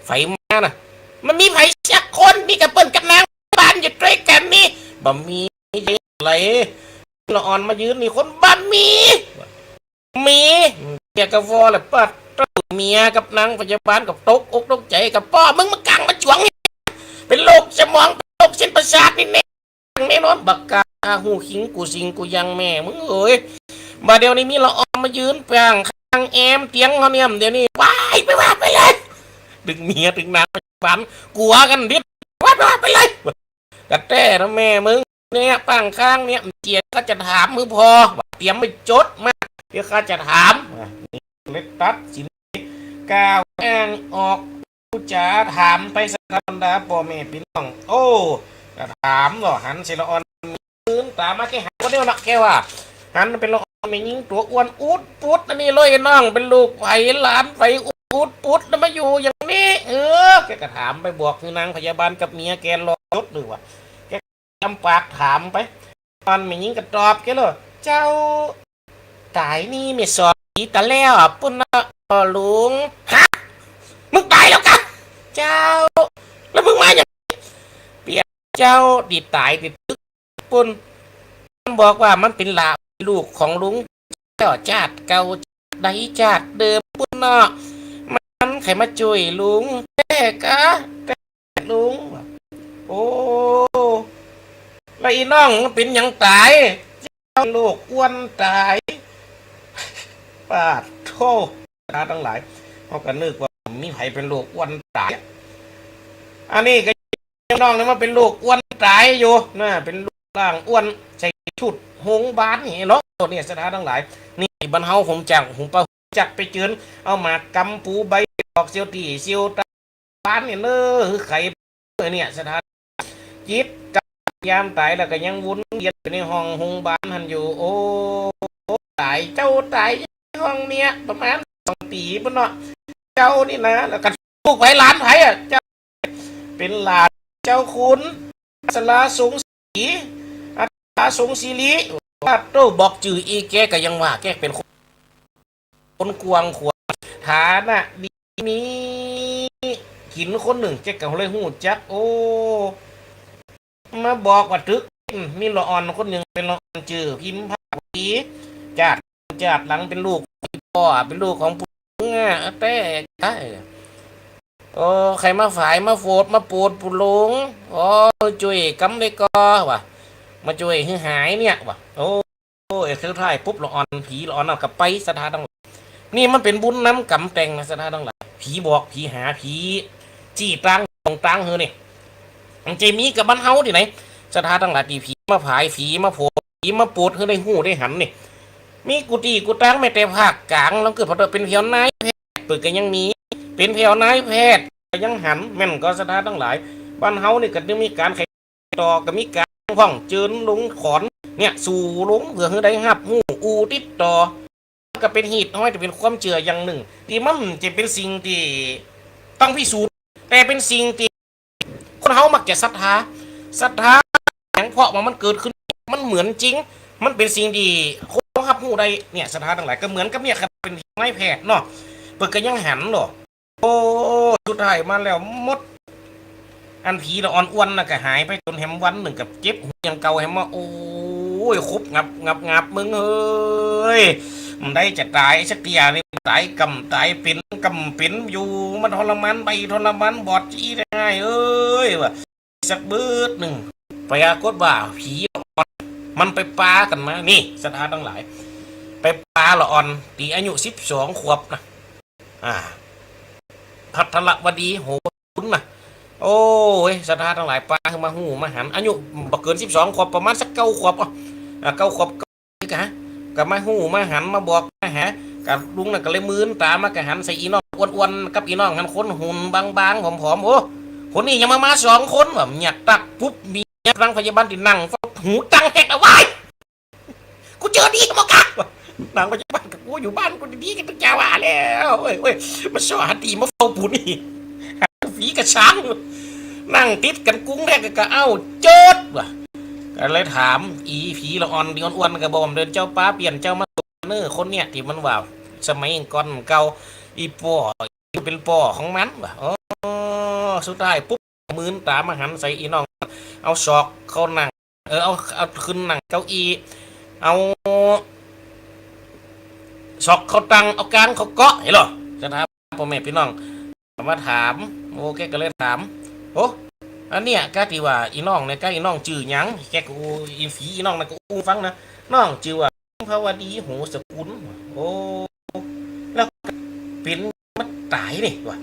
ไฟมาน่ะมันมีไผสักคนนี่กับเปิ้นกับนางบ้านอยู่ด้วยกันนี่บ่มีอะไรละอ่อนมายืนนี่คนบ้านมีเมียกับวอแหละป้าเมียกับนางพยาบาลกับตกอกตกใจกับพ่อมึงมากังมาจวงเป็นโรคสมองเป็นโรคเส้นประสาทนี่แน่นอนบักกาหูขิงกูสิงกูยังแม่มึงเอ้ยมาเดี๋ยวนี้มีละอ่อนมายืนแปงข้างแอมเตียงเขาเนี่ยเดี๋ยวนี้ไปเลยดึงเมียดึงนางพยาบาลกลัวกันดิว่าไปเลยกระแต้นะแม่มึงเนี่ยปังข้างเนี่ยเจียก็จะถามมือพอเตรียมไปจดมาเดี๋ยวข้าจะถามเล็กตัดสินก้าวอ้างออกผู้จ๋าถามไปสักบรรดาพ่อแม่พี่น้องโอ้ก็ถามหรอหันเสละอ่อนมืนตามมาแค่หันก็เดียวนะแค่ว่าหันเป็นละอ่อนไม่ยิงตัวอ้วนอุดปุ๊ดอันนี้เลยน้องเป็นลูกไผ่หลานไผ่ปุ๊ดแล้วมาอยู่อย่างนี้แกก็ถามไปบอกคือนางพยาบาลกับเมียแกรอรถหรือวะแกจำปากถามไปตอนไม่ยิงก็ตอบแกเลยเจ้าตายนี่ไม่สอบอีตาแล้วปุ่นนะลุงฮะมึงตายแล้วกันเจ้าแล้วมึงมาอย่างเปียเจ้าดิตายดิตึกปุ่นมันบอกว่ามันเป็นลูกของลุงเจ้าชาติเก่าใดชาติเดิมปุ่นเนาะมันใครมาช่วยลุงแต่ลุงโอ้แล้วอีน้องมันเป็นยังตายเจ้าลูกอ้วนตายปาดโธ่ตาทั้งหลายเขาก็นึกว่ามีใครเป็นลูกอ้วนตายอันนี้ก็น้องนี่มันเป็นลูกอ้วนตายอยู่นะเป็นลูกร่างอ้วนใส่ชุดหงบานนี่เนาะเนี่ยสถานทั้งหลายนี่บรรเทาผมปะจักไปเจือนเอามากำปูใบออกเซียวตีเซียวตาบ้านเนี่ยเนอไข่เนี่ยสถานจิต ยามตายแล้วก็ยังวนเวียนอยู่ในห้องโรงพยาบาลหันอยู่โอ้ตายเจ้าตายในห้องเนี้ยประมาณ2 ปีป่ะเนาะเจ้านี่นะแล้วก็ลูกไผ่หลานไผ่อ่ะเจ้าเป็นหลานเจ้าคุณสลาสงศรีอัตราสงศิริว่าโตบอกจื่ออีแกก็ยังว่าแกเป็นคนกวางขวางฐานะดีมีหินคนหนึ่งแกก็เลยหูจักโอ้มาบอกว่าตึกมีละอ่อนคนหนึ่งเป็นละอ่อนจื่อพิมพ์ภาษีจากหลังเป็นลูกพ่อเป็นลูกของปู่ง่ะแต่โอ้ใครมาฝ่ายมาโฟดมาปูดปูลงโอ้ช่วยกำได้ก็ว่ะมาช่วยให้หายเนี่ยว่ะโอ้เอ็กซ์ไทยปุ๊บละอ่อนผีละอ่อนเอากลับไปสถานต่างนี่มันเป็นบุญน้ำกำแต่งนะสถานต่างผีบอกผีหาผีจี้ตังของตังเฮอนี่มันจะมีกับบ้านเฮาที่ไหนสถานต่างตีผีมาผายผีมาโผล่ผีมาปูดเฮอได้หูได้หันนี่มีกุฏิกุตังไม่แต่ภาคกลางแล้วเกิดพอเป็นเพียวนายแพทย์เปิดกันยังมีเป็นเพียวนายแพทย์ยังหันแม่นก็สถานต่างหลายบ้านเฮานี่ก็จะมีการแข่งต่อก็มีการห้องเจิญลงขอนเนี่ยสู่ลงเพื่อให้ได้หับหูอูติดต่อก็เป็นหีดห้อยจะเป็นความเชื่ออย่างหนึ่งที่มันจะเป็นสิ่งที่ต้องพิสูจน์แต่เป็นสิ่งที่คนเฮามักจะศรัทธาอย่างเพราะว่ามันเกิดขึ้นมันเหมือนจริงมันเป็นสิ่งที่คนหับหูได้เนี่ยศรัทธาทั้งหลายก็เหมือนกับเนี่ยครับเป็นไม้แพทย์เนาะเปิดก็ยังหันหรอโอ้สุดท้ายมาแล้วมดอันผีละอ่อนอ้วนนะก็หายไปจนแฮมวันหนึ่งกับเจ็บหูยังเก่าแฮมว่าโอ้ยคุบงับมึงเฮ้ยมันได้จะตายสักเตียนี่ตายกำตายเป็นกำเป็นอยู่มันทรมานไปทรมานบอดจี้ได้ง่ายเอ้ยว่ะสักเบิดหนึ่งปรากฏว่าผีละอ่อนมันไปปากันมานี่สถานทั้งหลายไปปาละอ่อนตีอายุ12 ขวบนะพัทรวดีโหคุณนะโอ้ยสถานทั้งหลายปลาขึ้นมาหูมาหันอายุบ่เกิน12 ขวบประมาณสัก9 ขวบ9 ขวบกะกับมาหูมาหันมาบอกมาหากับลุงน่ะก็เลยมืนตามมากะหันใส่อีน้องอ้วนๆกับอีน้องหันคนหุ่นบางๆผอมๆโอ้คนนี้ยังมา2 คนแบบหยัดตักปุ๊บมีรังพยาบาลที่นั่งหูตั้งแหกเอาไว้กูเจอดีมากะนางพยาบาลกับกูอยู่บ้านกูดีกันเป็นจ้าว่าแล้วเว้ยมาสอนตีมาเฝ้าผู้นี่ฝีกระช้างนั่งติดกันกุ้งแรกก็เอ้าเจิดว่ะก็เลยถามอีผีละอ่อนดีอ้วนๆกับบอมเดินเจ้าป้าเปลี่ยนเจ้ามาเนื้อคนเนี่ยที่มันว่าสมัยก่อนเก่าอีป่อเป็นป่อของมันว่ะอ๋อสุดท้ายปุ๊บมืนตามาหันใส่อีน้องเอาศอกเข้านั่งเอาขึ้นนั่งเก้าอี้เอาศอกเขาตังเอากลางเขาเกาะเห็นหรอจะถามพ่อแม่พี่น้องมาถามโอเคก็เลยถามโอ้อันเนี้ยกะที่ว่าอีน้องเนี่ยกะอีน้องจื่อหยังแกกูอีฝีอีน้องนะกูฟังนะน้องจื่อว่าภาวดีโหสกุลโอ้แล้วเป็นมันตายนี่ว่ะ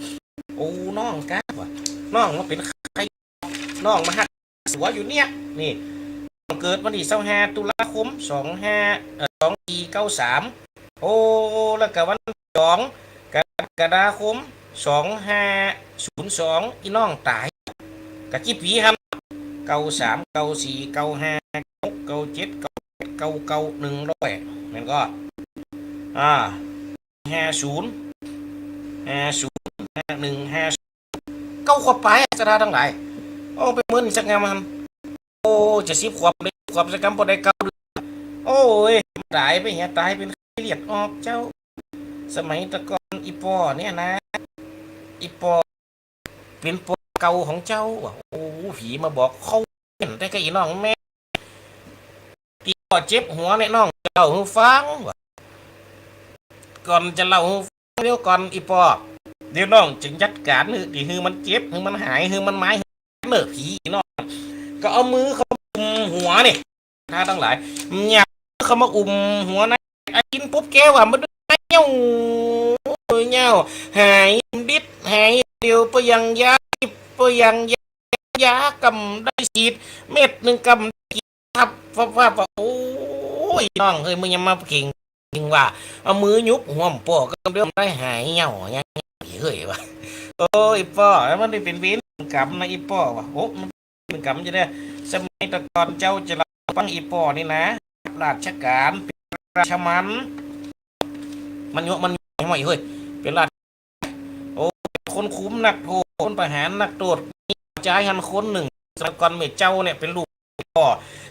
โอ้น้องกะว่ะน้องมันเป็นใครน้องมาหักสัวอยู่เนี่ยนี่เกิดวันที่25 ตุลาคม2493โอ้แล้วก็วัน2 กรกฎาคม2502อีน้องตายกะกี่ปีครับ93 94 95 96 97 98 99 100นั่นก็50 51 50 9 ขวบไปสถานทั้งหลายโอ้ไปเหมือนสักงามมันโอ้จะ10 ขวบได้ขวบสักกรรมพอได้9 เดือนโอ้ยตายไปเหี้ยตายเป็นเลือดออกเจ้าสมัยตะกอนอีปอเนี่ยนะอีปอเป็นปอเก่าของเจ้าโอ้ผีมาบอกเขาเห็นแต่ก็อีน้องแม่ตีปอเจ็บหัวเนี่ยน้องเล่าให้ฟังก่อนจะเล่าให้ฟังเดี๋ยวก่อนอีปอเดี๋ยวน้องจึงจัดการที่คือมันเจ็บคือมันหายคือมันไม้เนื้อผีน้องก็เอามือเขาอุ้มหัวนี่ท่าทั้งหลายเนี่ยเขามาอุ้มหัวนะไอ้กินปุ๊บแก้วมันเงี้ยวหายดิดหายเดียวไปยังยาไปยังยากำได้ฉีดเม็ดหนึ่งกำกินทับฟ้าโอ้ยน้องเฮ้ยมึงยังมาเก่งจริงว่าเอามือยุบหัวปอก็เริ่มได้หายเงี้ยวยังเฮ้ยวะโอ้ยปอแล้วมันได้เป็นเวรกรรมนะอีปอวะโอ้มันเป็นกรรมจะได้ สมัยแตะก่อนเจ้าจะรับฟังอีปอนี่นะราชการเป็นราชมันมันห่วยเฮ้ยเป็นราชโอ้คนคุ้มนักโทษคนประหารนักโทษมีใจหันคนหนึ่งสมัยก่อนเมื่อเจ้าเนี่ยเป็นลูกพ่อ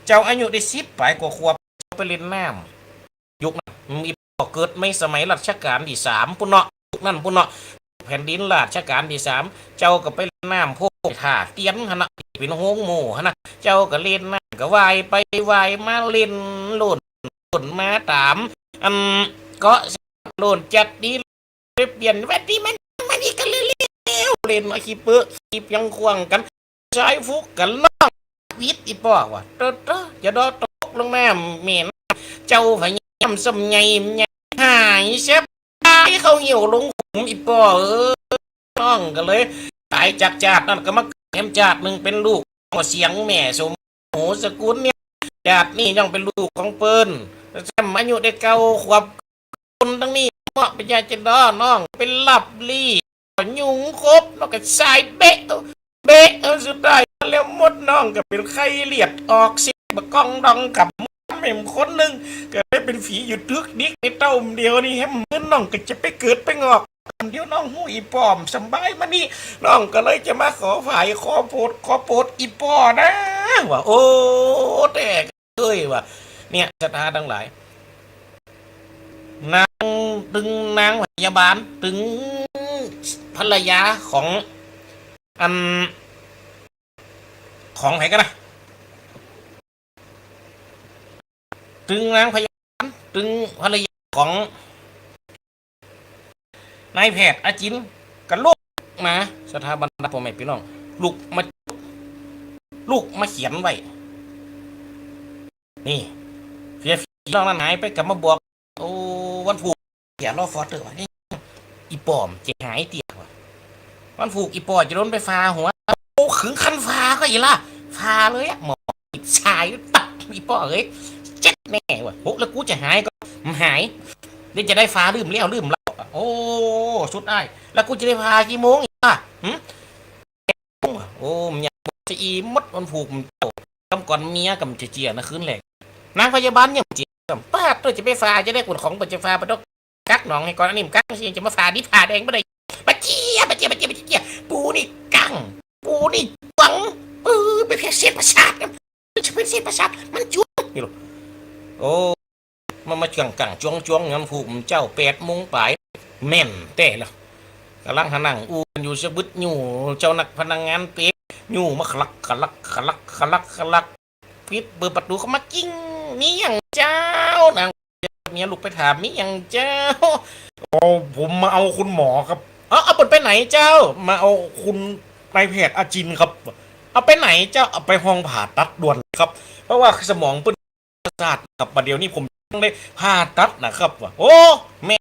เจ้าอายุได้10ปลายกว่าขวบไปเล่นน้ำยุคนั้นมีพ่อเกิดไม่สมัยรัชกาลที่3ปุ่นเนาะยุคนั้นปุ่นเนาะแผ่นดินรัชกาลที่3เจ้าก็ไปเล่นน้ำพวกท่าเตียนหนนะเป็นโฮงโม่หนนะเจ้าก็เล่นน้ำก็ว่ายไปว่ายมาเล่นหล่นมาตามก็โล่นจัดดีเปลี่ยนแวดดีมันนี่กันเล่นมาขี้เปื้อขี้ยังควงกันใช้ฟุกกันล่องวิทย์อีปอกว่ะอย่าดอตกลงแม่เมียนเจ้าพยายามสมไงหายเชฟตายเขาเหี่ยวลงขุมอีปอน้องกันเลยตายจากจาดนั่นก็มาแอมจาดหนึ่งเป็นลูกเสียงแม่สมโหสกุลเนี่ยจาดนี่ยังเป็นลูกของเปิ้นจำอายุได้เก่าขวบคนทั้งนี้เหมาะเป็นยาเจดอน้องเป็นลับลี่ยุงครบแล้วก็สายเบะสุดท้ายแล้วมดน้องก็เป็นไข้เลียดออกสิบกองดองกับแม่มคนหนึ่งก็ได้เป็นฝีอยู่ทึกนิกในเต้าเดียวนี่แฮมมือน้องก็จะไปเกิดไปงอกเดี๋ยวน้องหูอีปอมสบายมานี่น้องก็เลยจะมาขอฝ่ายขอโปรดอีปอนะว่าโอ้แต่เอ้ยว่าเนี่ยศรัทธาทั้งหลายนางตึงนางพยาบาลตึงภรรยาของของไหนกันนะตึงนางพยาบาลตึงภรรยาของนายแพทย์อาจินกับลูกมาสถาบันพ่อแม่พี่น้องลูกมาเขียนไว้นี่เฟียน้องนั้นหายไปกับมาบอกโอ้วันผูกเดี๋ยวรอฟอร์เตอร์ว่าอีปอมจะหายเตี๋ยว่ะวันผูกอีปอจะโดนไปฟาหัวโอ้ขึงคันฟาก็อีล่ะฟาเลยอะหมอชายตัดอีปอเอ้ยเจ็ดแน่ว่ะโอ้แล้วกูจะหายก็หายเดี๋ยวจะได้ฟาลืมแล้วโอ้สุดได้แล้วกูจะได้ฟากี่โมงอีกอ่ะโอ้มอยากจะอีมดวันผูกมันโตกำก่อนเมียกับเจียนะคืนแหลกนางพยาบาลยังเจียป้าตัวจะไปฟาจะได้ขนของปัจจุบันไปต้องกักหนองให้ก่อนอันนี้กักสิจะมาฟาดิผ่าแดงไม่ได้ปะเจียปูนี่กังปูนี่หวังไปเพียเสียประสาทจะเป็นเสียประสาทมันจุ๊บนี่หรอโอ้มากังจ้วงงั้นผูกเจ้า8 โมงไปแม่นแต่ละกำลังหนังอูอยู่สะบึดอยู่เจ้านักพนักงานเป๊กอยู่มาขลักปิดเปิดประตูเขามากิ้งมีอย่างเจ้านางเมียลูกไปถามมีอย่างเจ้าโอ้ผมมาเอาคุณหมอครับเอาไปไหนเจ้ามาเอาคุณนายแพทย์อาจินครับเอาไปไหนเจ้าเอาไปห้องผ่าตัดด่วนครับเพราะว่าสมองเป็นประสาทครับประเดี๋ยวนี้ผมต้องได้ผ่าตัดนะครับว่ะโอ้แม่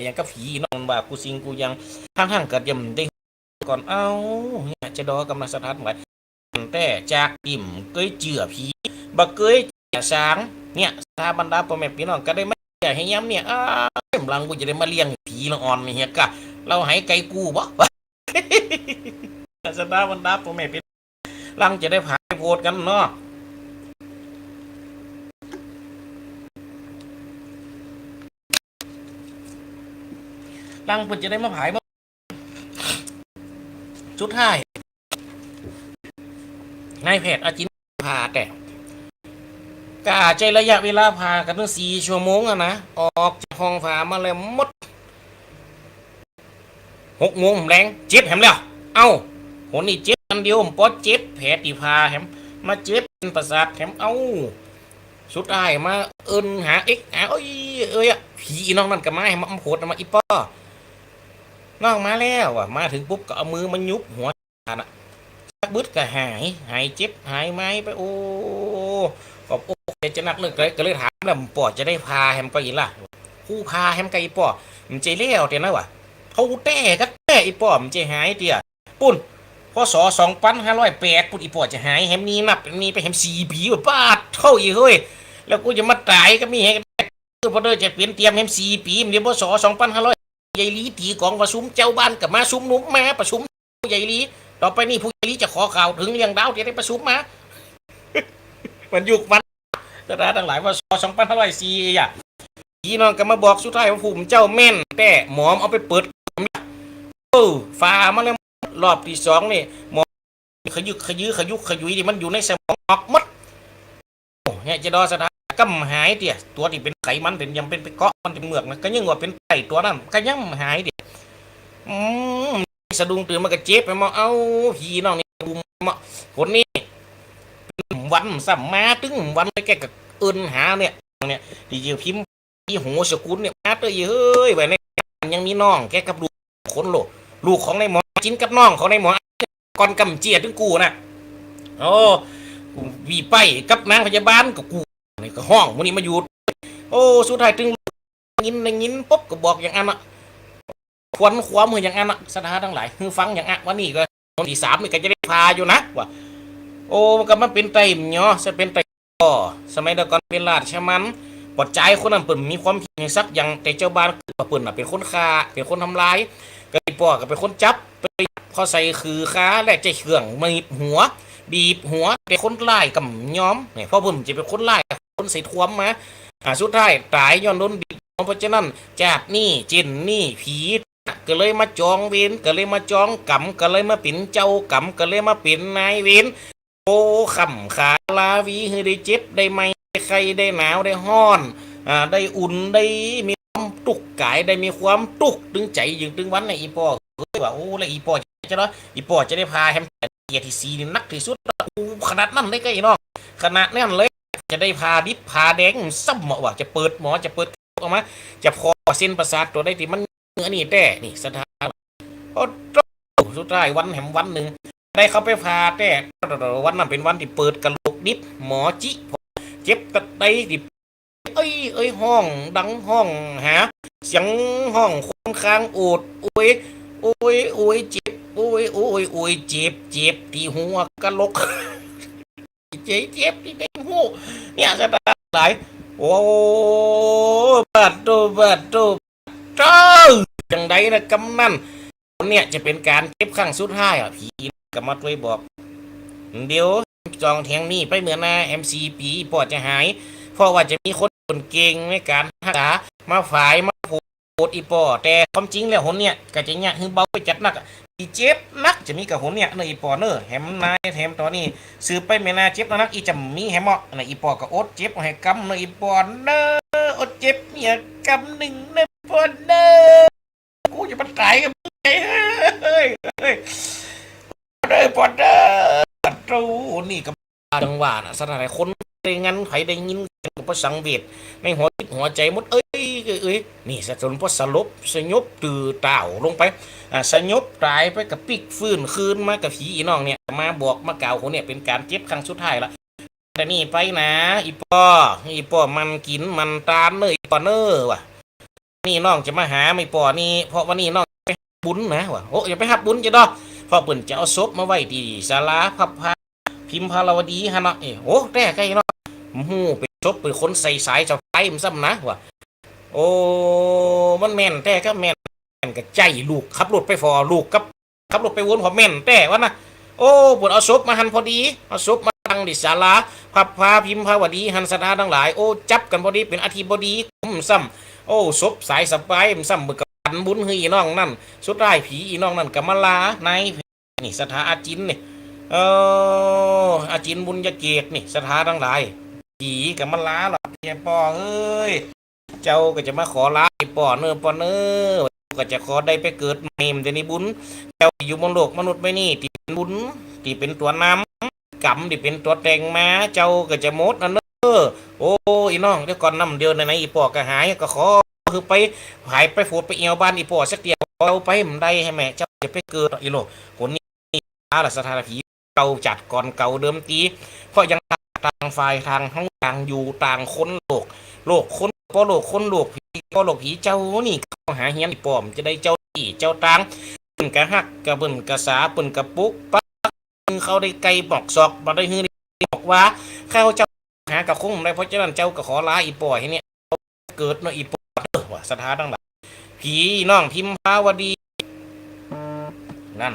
ยังกับผีน้องว่ากูซิงกูยังทั้งกัดยำได้ก่อนเอาเนี่ยจะดอกำลังสถานไว้แต่จากอิ่มเกยเจือผีบักเกยเจือสางเนี่ยสาบรรดาพ่อแม่พี่น้องก็ได้ไม่อยากให้ย้ำเนี่ยกำลังกูจะได้มาเลี้ยงผีละอ่อนเฮียกะเราให้ไก่กูบ่สถาบรรดาพ่อแม่พี่ลังจะได้ผายโพดกันเนาะลังเพิ่นจะได้มาผายสุดท้ายนายแพทย์อาจินพาแต่กาใจระยะเวลาพากันตั้ง4 ชั่วโมงอะนะออกจากห้องผ่ามาแล้วมด6 โมงแรงเจ็บแหมแล้วเอ้าคนนี้เจ็บอันเดียวผมปอดเจ็บแผลตีพาแหมมาเจ็บเป็นประสาทแหมเอ้าสุดท้ายมาหาเอ้ยผีน้องนั่นก็มาให้มาโผล่มาอีป้อน้องมาแล้วอ่ะมาถึงปุ๊บก็เอามือมันยุบหัวน่ะสักบึดก็หายเจ็บหายไหมไปโอ้ก็โอ้จะนักเลิกก็เลยถามแล้วปอจะได้พาแฮมไปอีล่ะคู่พาแฮมไกปอมันใจเลี้ยวเตียนะวะเขาแต่อีปอมันจะหายเตียปุ่นพศ2508ปุ่นอีปอจะหายแฮมนี้นับนี้ไปแฮม4 ปีว่าป้าเท่าอีเฮ้ยแล้วกูจะมาตายก็มีแฮมพอเดินจะเปลี่ยนเตรียมแฮม4 ปีเดี๋ยวพศ2500ยายลีตีกองประชุมเจ้าบ้านกับมาชุมนุมมาประชุมยายลีต่อไปนี่ผู้ยายลีจะขอข่าวถึงเรื่องดาวที่ได้ประชุมมา มันยุคมันสถานทั้งหลายว่า2504อ่ะพี่น้องก็มาบอกสุดท้ายว่าผู้เจ้าแม่นแต่หมอมเอาไปเปิดฟ้ามาแล้วรอบที่2นี่หมอขยึกขยื้อขยุกขยุยนี่มันอยู่ในสมองออกหมดเนี่ยจะดอสถานกำหายเดียตัวที่เป็นไขมันเป็นยังเป็นไปเกาะมันเป็นเมือกนะก็ยังว่าเป็นไตตัวนั้นก็ยังหายเดียอืมสะดุ้งตื่นมันก็เจ็บไปมาเอาพี่น้องนี่มาคนนี้วันสัมมาตึงวันไปแกก็เอินหาเนี่ยที่เจอพิมพ์ที่หัวสกุลเนี่ยมาเตยเฮ้ยแบบนี้ยังมีน้องแกกับลูกคนลูกของในหมอจิ้นกับน้องของในหมอก่อนกำเจียถึงกูนะโอ้วีไปกับนางพยาบาลกับกูนี่ก็ห้องวันนี้มาอยู่โอ้สุดท้ายถึงยินปุ๊บก็บอกอย่างนั้นอ่ะควนความมืออย่างนั้นอ่ะสถานทั้งหลายคือฟังอย่างอ่ะวันนี้ก็วันที่3นี่ก็จะได้พาอยู่นะว่าโอ้ก็มันเป็นไตเนาะจะเป็นไตสมัยเด็กก่อนเป็นราชมันปอดใจคนนั้นเปิ่นมีความผิดสักอย่างแต่เจ้าบ้านเปิ่นอ่ะเป็นคนฆ่าเป็นคนทำลายก็ไอ้ป่อก็เป็นคนจับไปพอใส่คือค้าแลกใจเขื่องมีหัวบีบหัวเป็นคนไล่กับย้อมเนี่ยพ่อเปิ่นจะเป็นคนไล่คนใส่ทวมมาสุดท้ายตายย้อนโดนบีบเพราะฉะนั้นจากนี่จินนี่ผีก็เลยมาจองเวรก็เลยมาจองกรรมก็เลยมาเป็นเจ้ากรรมก็เลยมาเป็นนายเวรโอ้ขำขาลาวีให้ได้เจ็บได้ไหมใครได้หนาวได้ห้อนได้อุ่นได้มีความตุกกายได้มีความตุกตึงใจยึงตึงวันในอีปอเฮ้ยว่าโอ้แล้วอีปอจะเนาะอีปอจะได้พาแฮมเกียรติซีนี่นักที่สุดขนาดนั้นเลยก็ไอ้น้องขนาดนั้นเลยจะได้พาดิบพาแดงซ้ำว่าจะเปิดหมอจะเปิดออกมาจะพอเส้นประสาทตัวได้ที่มันเนื้อนี่แต่นี่สถานโอ้สุดท้ายวันแหมวันหนึ่งได้เขาไปพาแต่วันนั้นเป็นวันที่เปิดกระโหลกดิบหมอจิเจ็บกระไดดิเอ้ยห้องดังห้องหาเสียงห้องคงค้างโอดโอ้ยเจ็บโอ้ยเจ็บที่หัวกระโหลกเจ็บที่ในหูเนี่ยจะตายหลายโอ้บาดโตเจ้าจังใดนะกำนันเนี่ยจะเป็นการเจ็บครั้งสุดท้ายอ่ะผีก็มาช่วยบอกเดี๋ยวจองแทงนี่ไปเหมือนนะMCPปอดจะหายเพราะว่าจะมีคนเก่งในการรักษามาฝ่ายมาผูดอีปอแต่ความจริงแล้วคนเนี่ยก็จะเนี่ยคือเบาไปจัดนักอีเจ็บนักจะมีกับคนเนี่ยในอีปอเนอแฮมนายแฮมตอนนี้ซื้อไปเมนาเจ็บนักอีจะมีแฮมอ่ะในอีปอก็อดเจ็บให้กำในอีปอเนออดเจ็บเนี่ยกำหนึ่งในปอเนอกูจะมาตายกับมึงไงเฮ้ยปอเนอตูนี่กับจังหวะนะสถานคนได้งั้นใครได้ยินกับพระสังเวชในหัวใจมดเอ้ยนี่สะสนพระสลบสยบตื่นเต่าลงไปสยบตายไปกับปิกฟื้นคืนมากับผีอีน้องเนี่ยมาบอกมากล่าวคนเนี่ยเป็นการเจ็บครั้งสุดท้ายละแต่นี่ไปนะอีปอมันกินมันตามเนยปอเนอว่ะนี่น้องจะมาหาไม่ปอนี่เพราะวันนี้น้องไปบุญนะว่ะโอ้อย่าไปหับบุญจะดอกพอเปิ่นจะเอาศพมาไว้ที่ศาลาพับพาพิมพาราวดีฮะเนาะโอ้แต่ไกลเนาะหูเป็นศพเป็นคนใส่สายเจ้าไฟมันซ้ำนะว่ะโอ้มันแม่นแต่ก็แม่นกับใจลูกขับรถไปฟอลูกกับขับรถไปวนพอแม่นแต่ว่านะโอ้ปวดเอาศพมาหันพอดีเอาศพมาตั้งดิศาลาพับพาพิมพาวดีหันสถานทั้งหลายโอ้จับกันพอดีเป็นอธิบดีซ้ำโอ้ศพสายสบายมันซ้ำเบิกกันบุญเฮยน้องนั่นสุดท้ายผีอีน้องนั่นกับมาลาในนี่สถาอาจินนี่อาจินบุญยเกตนี่สถาทั้งหลายผีกับมาลาหรอพี่ปอเอ้ยเจ้าก็จะมาขอลาปอเนอปอเนอก็จะขอได้ไปเกิดใหม่แต่ในบุญเจ้าอยู่บนโลกมนุษย์ไม่นี่ที่เป็นบุญที่เป็นตัวนำกรรมที่เป็นตัวแต่งมาเจ้าก็จะมดนะเนอโอ้ยน้องเดี๋ยวก่อนน้ำเดียวในอีปอก็หายก็ขอคือไปหายไปฝูดไปเอียวบ้านอีปอสักเดียวเอาไปมันได้ให้แม่เจ้าจะไปเกิดอีโลคนนี้อาสถานผีเก่าจัดก่อนเก่าเดิมตีเพราะยังต่างฝ่ายทางห้องต่างอยู่ต่างคนโลกคนพอโลกคนโลกผีพอโลกผีเจ้านี่เขาหาเฮียนปอมจะได้เจ้าที่เจ้าต่างเปิ่นกะฮักกะเบิ่นกะสาเปิ่นกะปุ๊กปักเขาได้ไกลบอกศอกมาได้ฮือบอกว่าเข้าเจ้าหากะคงได้เพราะฉะนั้นเจ้าก็ขอลาอีปอให้เนี่ยเกิดเนาะอีปอว่าสถานทั้งหลายผีน้องพิมพาวดีนั่น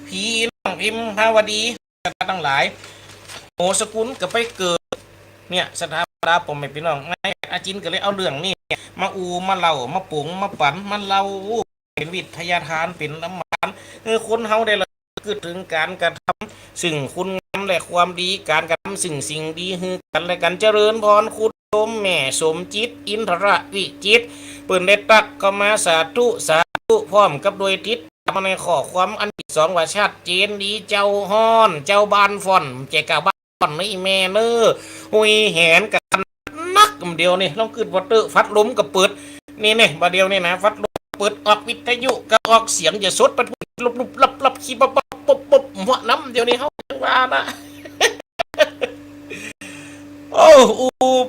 ผีน้องพิมพาวดีสถานทั้งหลาย สกุลก็ไปเกิดเนี่ยสถาปนาผมไม่พี่น้องนายอาจินก็เลยเอาเรื่องนี้มามาเล่ามาปรุงมาปั่นมาเล่าเป็นวิทยาทานเป็นน้ำมันคนเฮาได้ละคือถึงการกระทำสิ่งคุณงามและความดีการกระทำสิ่งดีให้กันและกันเจริญพรคุณโยมแม่สมจิตอินทรวิจิตเปิ่นได้ตักก็มาสาธุพร้อมกับโดยทิศมาในข้อความอันที่สองว่าชัดเจนดีเจ้าฮ้อนเจ้าบานฟ่อนเจ้าบ้านนี่แม่เนอหุยแหนกันนักเดียวนี่ลองขึ้นวอเตอร์ฟัดลมกับเปิดนี่บาเดียวนี่นะฟัดลมเปิดออกวิทยุกับออกเสียงอย่าสดไปลุบลับขี้ป๊บหัวน้ำเดียวนี้เขาว่านะโอ้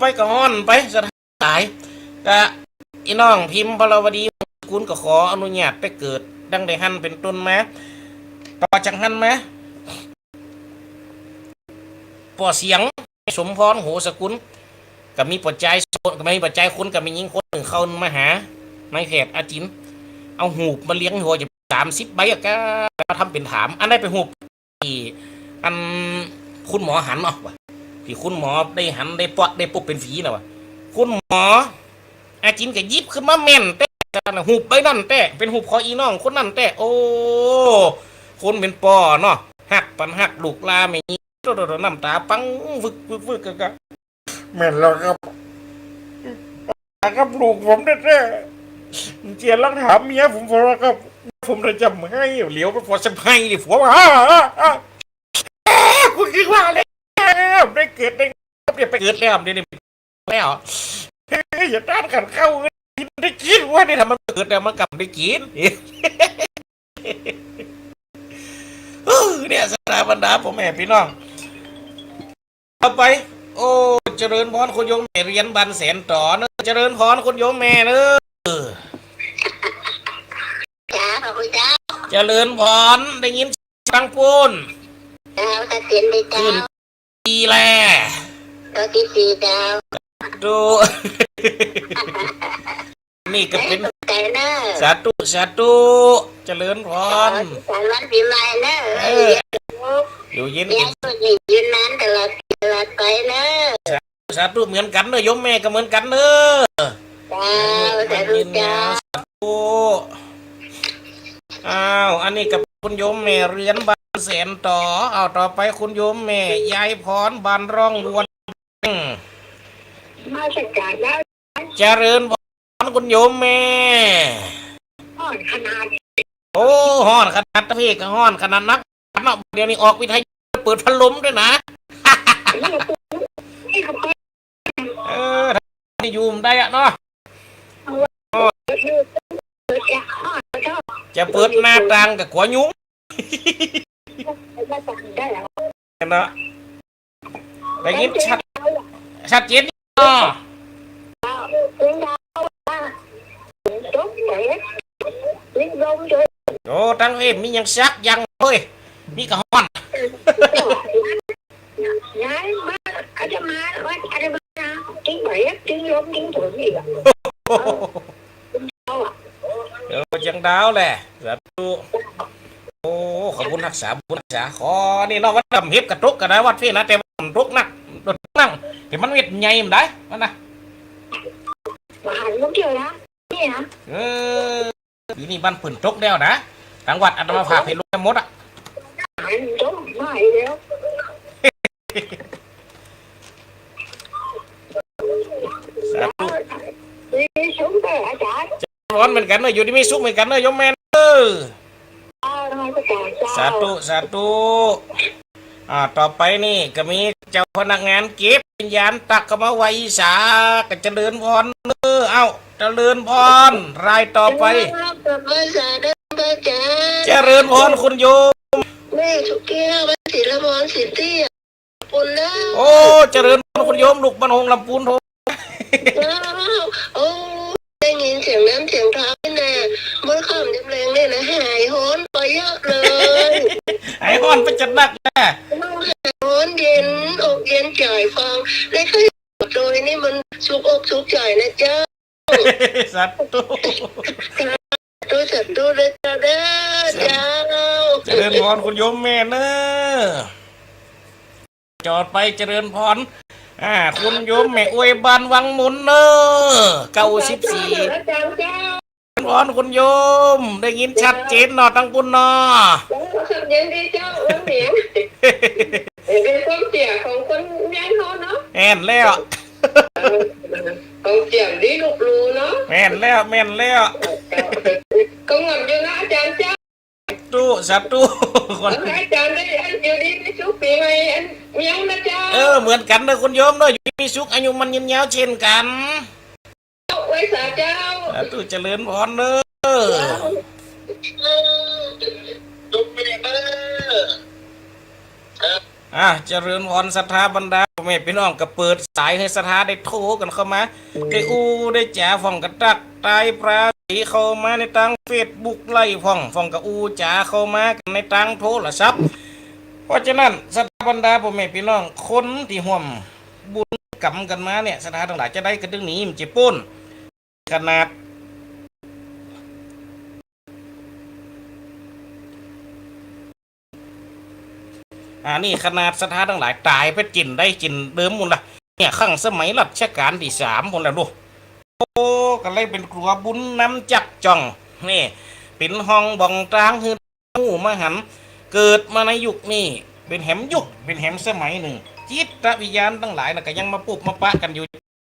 ไปกับฮ้อนไปสถายกะอีน้องพิมพ์พลวดีคุณก็ขออนุญาตไปเกิดดังได้หันเป็นต้นมาต่อจากหันมาปอเสียงสมพรโหสกุลกับมีปัจจัยกับมีปัจจัยคนกับมียิงคนหนึ่งเข้ามาหาในแพทย์อาจินเอาหูบมาเลี้ยงหัวจะ30 ใบก็ทำเป็นถามอันได้ไปหูบที่อันคุณหมอหันเนาะวะที่คุณหมอได้หันได้ปอดได้ปุ๊บเป็นฝีนะวะคุณหมออาจินก็ยิบขึ้นมาแม่นแต่หูบใบนั่นแต่เป็นหูบคออีน้องคนนั่นแต่โอ้คนเป็นปอเนาะหักปันหักลูกลาไม่มีน้ำตาปังวึกกันแม่นแล้วครับลูกผมแท้ๆเจียนลังถามเมียผมว่าครับผมจะจำให้เหลียวไปพอจะให้ดิผัวว่าคุณคิดว่าอะไรได้เกิดได้ไปเกิดแล้วได้แล้วอย่าต้านกันเข้าได้กินว่าได้ทำมันเกิดแล้วมันกลับได้กินเนี่ยสถาบันดาผมแม่พี่น้องต่อไปโอ้เจริญพรคุณโยมแม่เรียนบันแสนต่อเนอะเจริญพรคุณโยมแม่เนอะจ้าขอบคุณจ้าเจริญพรได้ยินฟังปูนดาวตะเตียนเลยจ้าดีแล้ตัวที่สี่ดาวดูนี่ก็เป็นสาธุเจริญพรสารวันปีใหม่เนอะอยู่เย็นยืนนานตลอดไปเนอะสาธุเหมือนกันเนอะโยมแม่ก็เหมือนกันเนอะจ้าสาธุจ้าสาธุอ้าวอันนี้กับคุณโยมแม่เรียนบานแสนต่อเอาต่อไปคุณโยมแม่ยายพรบานร่องวนมาสักการแล้วเจริญพรคุณโยมแม่ห้อนขนาดโอ้ห้อนขนาดพี่ก็ห้อนขนาดนักเนาะเดี๋ยวนี้ออกวิทยุเปิดพัดลมด้วยนะที่ยูมได้อะเนาะจะเปิดหน้าต่างกับขวายุ้งเนาะได้ยินชัดเจนเนาะโอ้ตั้งเอ็มมียังซักยังเฮ้ยมีกระห้อนย้ายมาอาจจะมาอาจจะมาทิ้งไปทิ้งลมทิ้งถุงอีกจังดาวแหละแบบดูโอ้ขอบคุณรักษาบุญรักษาขอนี่เนาะวัดดำเฮ็บกระตุกกันได้วัดพี่นะแต่มันตุกนักโดดนั่งแต่มันเวทใหญ่มันได้มันนะมาหันมุกเดียวนะนี่นะอยู่นี่บ้านปืนตุกแล้วนะทางวัดอัตมาภาพให้ลูกมดอ่ะหันตุกไม่แล้วสาธุมีสุขเลยอาจารย์ร้อนเหมือนกันเนอะอยู่ที่มีสุขเหมือนกันเนอะยมแมนสาธุต่อไปนี่ก็มีเจ้าพนักงานเก็บวิญญาณตักก็มาไว้สาก็เจริญพรเอ้าเจริญพรรายต่อไปเจริญพรคุณโยมแม่สุกี้วัดศิลปรสิทธิปุ่นนะโอ้เจริญพรคุณโยมลูกบ้านหงลำพูนโทโอ้ได้ยินเสียงน้ำเสียงเท้าเนี่ยบนข้ามจำแรงเนี่ยนะหายโหนไปเยอะเลยหายโหนไปจัดหนักแน่โหนเย็นอกเย็นใจฟังและใครโดยนี่มันสุกอกสุกใจนะเจ้าสัตว์ตัวสัตว์ตัวเลยเจ้าเด้อเจ้าเจริญพรคุณโยมแม่เนอะ จอดไปเจริญพรคุณโยมแม่อวยบานวังมุนเนอ94อาจารย์เจ้าพรคุณโยมได้ยินชัดเจนเนาะตั้งปุ่นเนาะสับเย็นดีเจ้าเรื่องเหนียงเป็นความเสี่ยของคนย้ายเขาเนาะแม่นแล้วความเสี่ยดีลูกรูเนาะแม่นแล้วก็งำอยู่นะอาจารย์เจ้าสัตว์คนอาจารย์ได้อันอยู่ดีมีสุขปีใหม่อันยังนะเจ้าเหมือนกันเลยคุณโยมเนาะอยู่มีสุขอายุมันยืนยาวเช่นกันไว้สาเจ้าตู้เจริญพรเด้เจริญพรศรัทธาบรรดาแม่พี่น้องก็เปิดสายให้ศรัทธาได้โทรกันเข้ามาได้ได้จ๋าฟ่องกระตักตายปราสีเข้ามาในทางเฟซบุ๊กไล่ฟ่องกับจ๋าเข้ามากันในทางโทรศัพท์เพราะฉะนั้นศรัทธาบรรดาพ่อแม่พี่น้องคนที่ห่วมบุญกรรมกันมาเนี่ยศรัทธาทั้งหลายจะได้กระดึงหนีมันจะป้นขนาดนี่ขนาดศรัทธาทั้งหลายตายไปจินได้จินเดิมมุนละเนี่ยขั้งสมัยรัชกาลที่3คนแล้วดูก็เลยเป็นครัวบุญน้ำจักจ่องนี่เป็นห้องบ่องตางคือหูมหันเกิดมาในยุคนี้เป็นแหมยุคเป็นแหมสมัยหนึ่งจิตวิญญาณทั้งหลายน่ะก็ยังมาปุบมาปะกันอยู่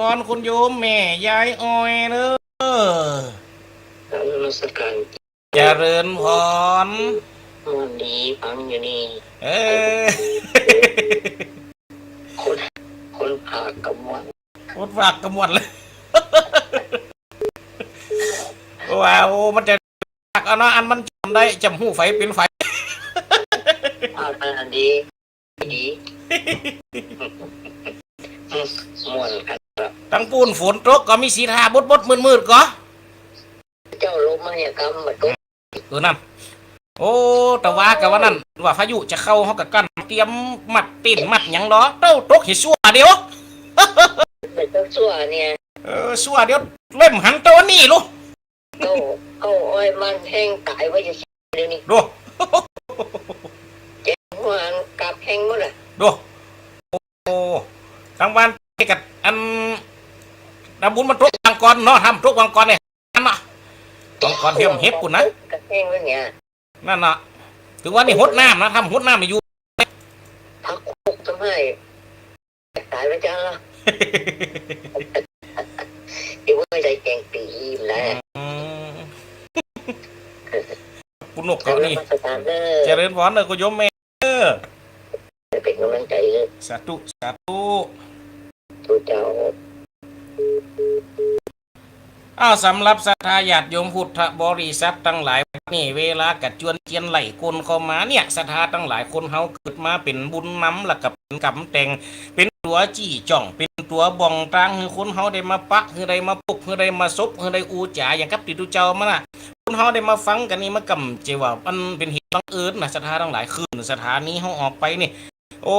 ตอนคุณโยมแม่ยายอ้อยเนอะเจริญพรวันนี้ฟังอยู่นี่คนฝากกำวันเลยว้าวมันจะฝากเอาเนาะอันมันจำได้จำหูไฟเป็นไฟอันดีม่วนกันตั้งปูนฝนตกก็มีสีทาบดมืดก็เจ้าลมมาเนี่ยกำมาตกนั่นโอ้แต่ว่ากับว่านั่นว่าพายุจะเข้าเขากับกันเตรียมมัดตีนมัดอย่างล้อเต้าตกเห็นชั่วเดียวเป็นต้นชั่วเนี่ยชั่วเดียวเล่มหันตัวนี่ลูกก็อ้อยมันแห้งตายไว้จะเดี๋ยวนี้ดูเจ็บหัวกับแห้งหมดเลยดูโอ้ทางบ้านกับอันน้ำบุญมันทุกวังกรเนาะทำทุกวังกรเนี่ยนั่นน่ะวังกรเทียมเฮ็บกุนนะกับแห้งไว้เนี่ยนั่นน่ะถึงว่านี่หดน้ำนะทำหดน้ำอยู่พักคุกทำไมตายไปจ้าละที่ว่าใจแกงปีแหละคุณนกเขานี่เจริญพรเลยคุณโยมแม่เป็นกำลังใจเลยสาธุทุเจ้าสำหรับศรัทธาญาติโยมพุทธบริษัทตั้งหลายนี่เวลากัดจวนเจียนไหลคนเข้ามาเนี่ยศรัทธาตั้งหลายคนเฮาเกิดมาเป็นบุญน้ำหลักกับเป็นกำแต่งเป็นตัวจี้จ่องเป็นตัวบ่องตางคือคนเฮาได้มาปักคือได้มาปุกคือได้มาซบคือได้จ๋าอย่างกับติตุเจ้ามาน่ะคนเฮาได้มาฟังกันนี่มากำเจว่ามันเป็นเหตุบังเอิญนะศรัทธาทั้งหลายคืนสถานีเฮาออกไปนี่โอ้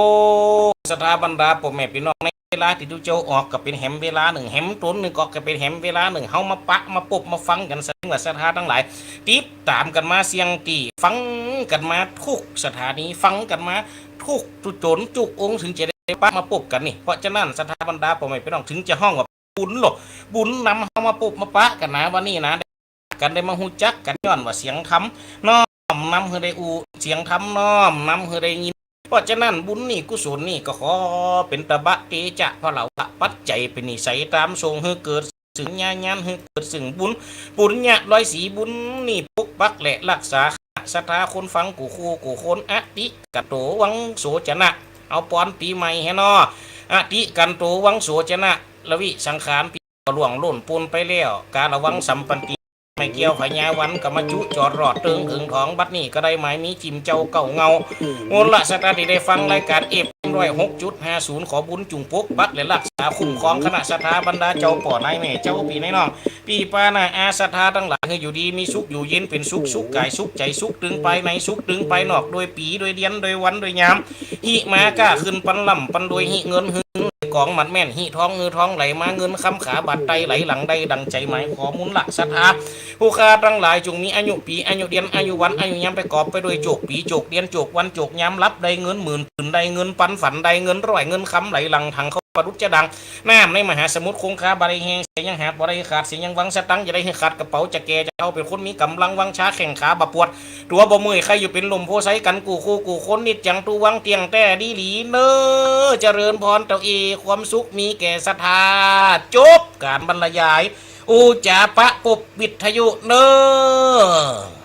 ศรัทธาบรรดาพ่อแม่พี่น้องในเวลาที่ตุเจ้าออกก็เป็นแหมเวลาหนึ่งแหมต้นหนึ่งก็เป็นแหมเวลาหนึ่งเฮามาปักมาปุบมาฟังกันสังว่าศรัทธาทั้งหลายติดตามกันมาเสียงตีฟังกันมาทุกสถานีฟังกันมาทุกจุดโจนจุกองค์ถึงจะได้ปักมาปุบกันนี่เพราะฉะนั้นศรัทธาบรรดาพ่อแม่พี่น้องถึงจะห้องว่าบุญหรอกบุญนำเฮามาปุบมาปะกันนะวันนี้นะกันได้มาหูจักกันย้อนว่าเสียงธรรมน้อมนำเฮอได้เสียงธรรมน้อมนำเฮอได้ยินเพราะฉะนั้นบุญนี่กุศลนี่ก็ขอเป็นตบะเตจะเพราะเราปัจจัยเป็นนิสัยตามทรงให้เกิดสึงญาณยันให้เกิดสึงบุญญะร้อยสีบุญนี่ปกปักและรักษาศรัทธาคนฟังกูคู่กูคนอติกันโตวังโสจนะเอาปอนปีใหม่ให้นออติกันโตวังโสจนะละวิสังขารปีหลวงล่นปนไปแล้วการระวังสัมปันติไม่เกี่ยวขยาวันกับมาจุจอดรอดเติงของบัดนี้ก็ได้หมายมีจิมเจ้าเก่าเงาโอละสตาร์ได้ฟังรายการ6.50ขอบุญจุงปกปักและรักษาคุ้มครองคณะศรัทธาบรรดาเจ้าป่อนายแม่เจ้าปีนายน้องปีปานาอาศรัทธาทั้งหลายอยู่ดีมีสุขอยู่เย็นเป็นสุขกายสุขใจสุขตึงไปในสุขตึงไปนอกโดยปีโดยเดือนโดยวันโดยยามหิมากล้าขึ้นปันลำปันโดยหิเงินหึง กองมัดแม่นหิท้องเงือท้องไหลมาเงินคำขาบาดไตไหลหลังใดดังใจหมายขอมุนละศรัทธาผู้ข้าทั้งหลายจงมีอายุปีอายุเดือนอายุวันอายุยามไปกอบไปโดยโจกปีโจกเดือนโจกวันโจกยามรับได้เงินหมื่นตื่นได้เงินปันฝันได้เงินร้อยเงินคำไหลหลังถังเขาประดุจจะดังน้ำในมหาสมุทรคงคาบริแหงเสียยังหาบริขาดเสียยังวังสตังจะได้ให้ขาดกระเป๋าจะแกจะเอาเป็นคนมีกำลังวังช้าแข่งขาบะปวดตัวบ่มือใครอยู่เป็นลมโพไซกันกูคู่กูคนนิดจังตูวังเตียงแต่ดีหลีเนอเจริญพรเต้าเอความสุขมีแก่ศรัทธาจบการบรรยายอุจจาปะปุบวิทยุเนอ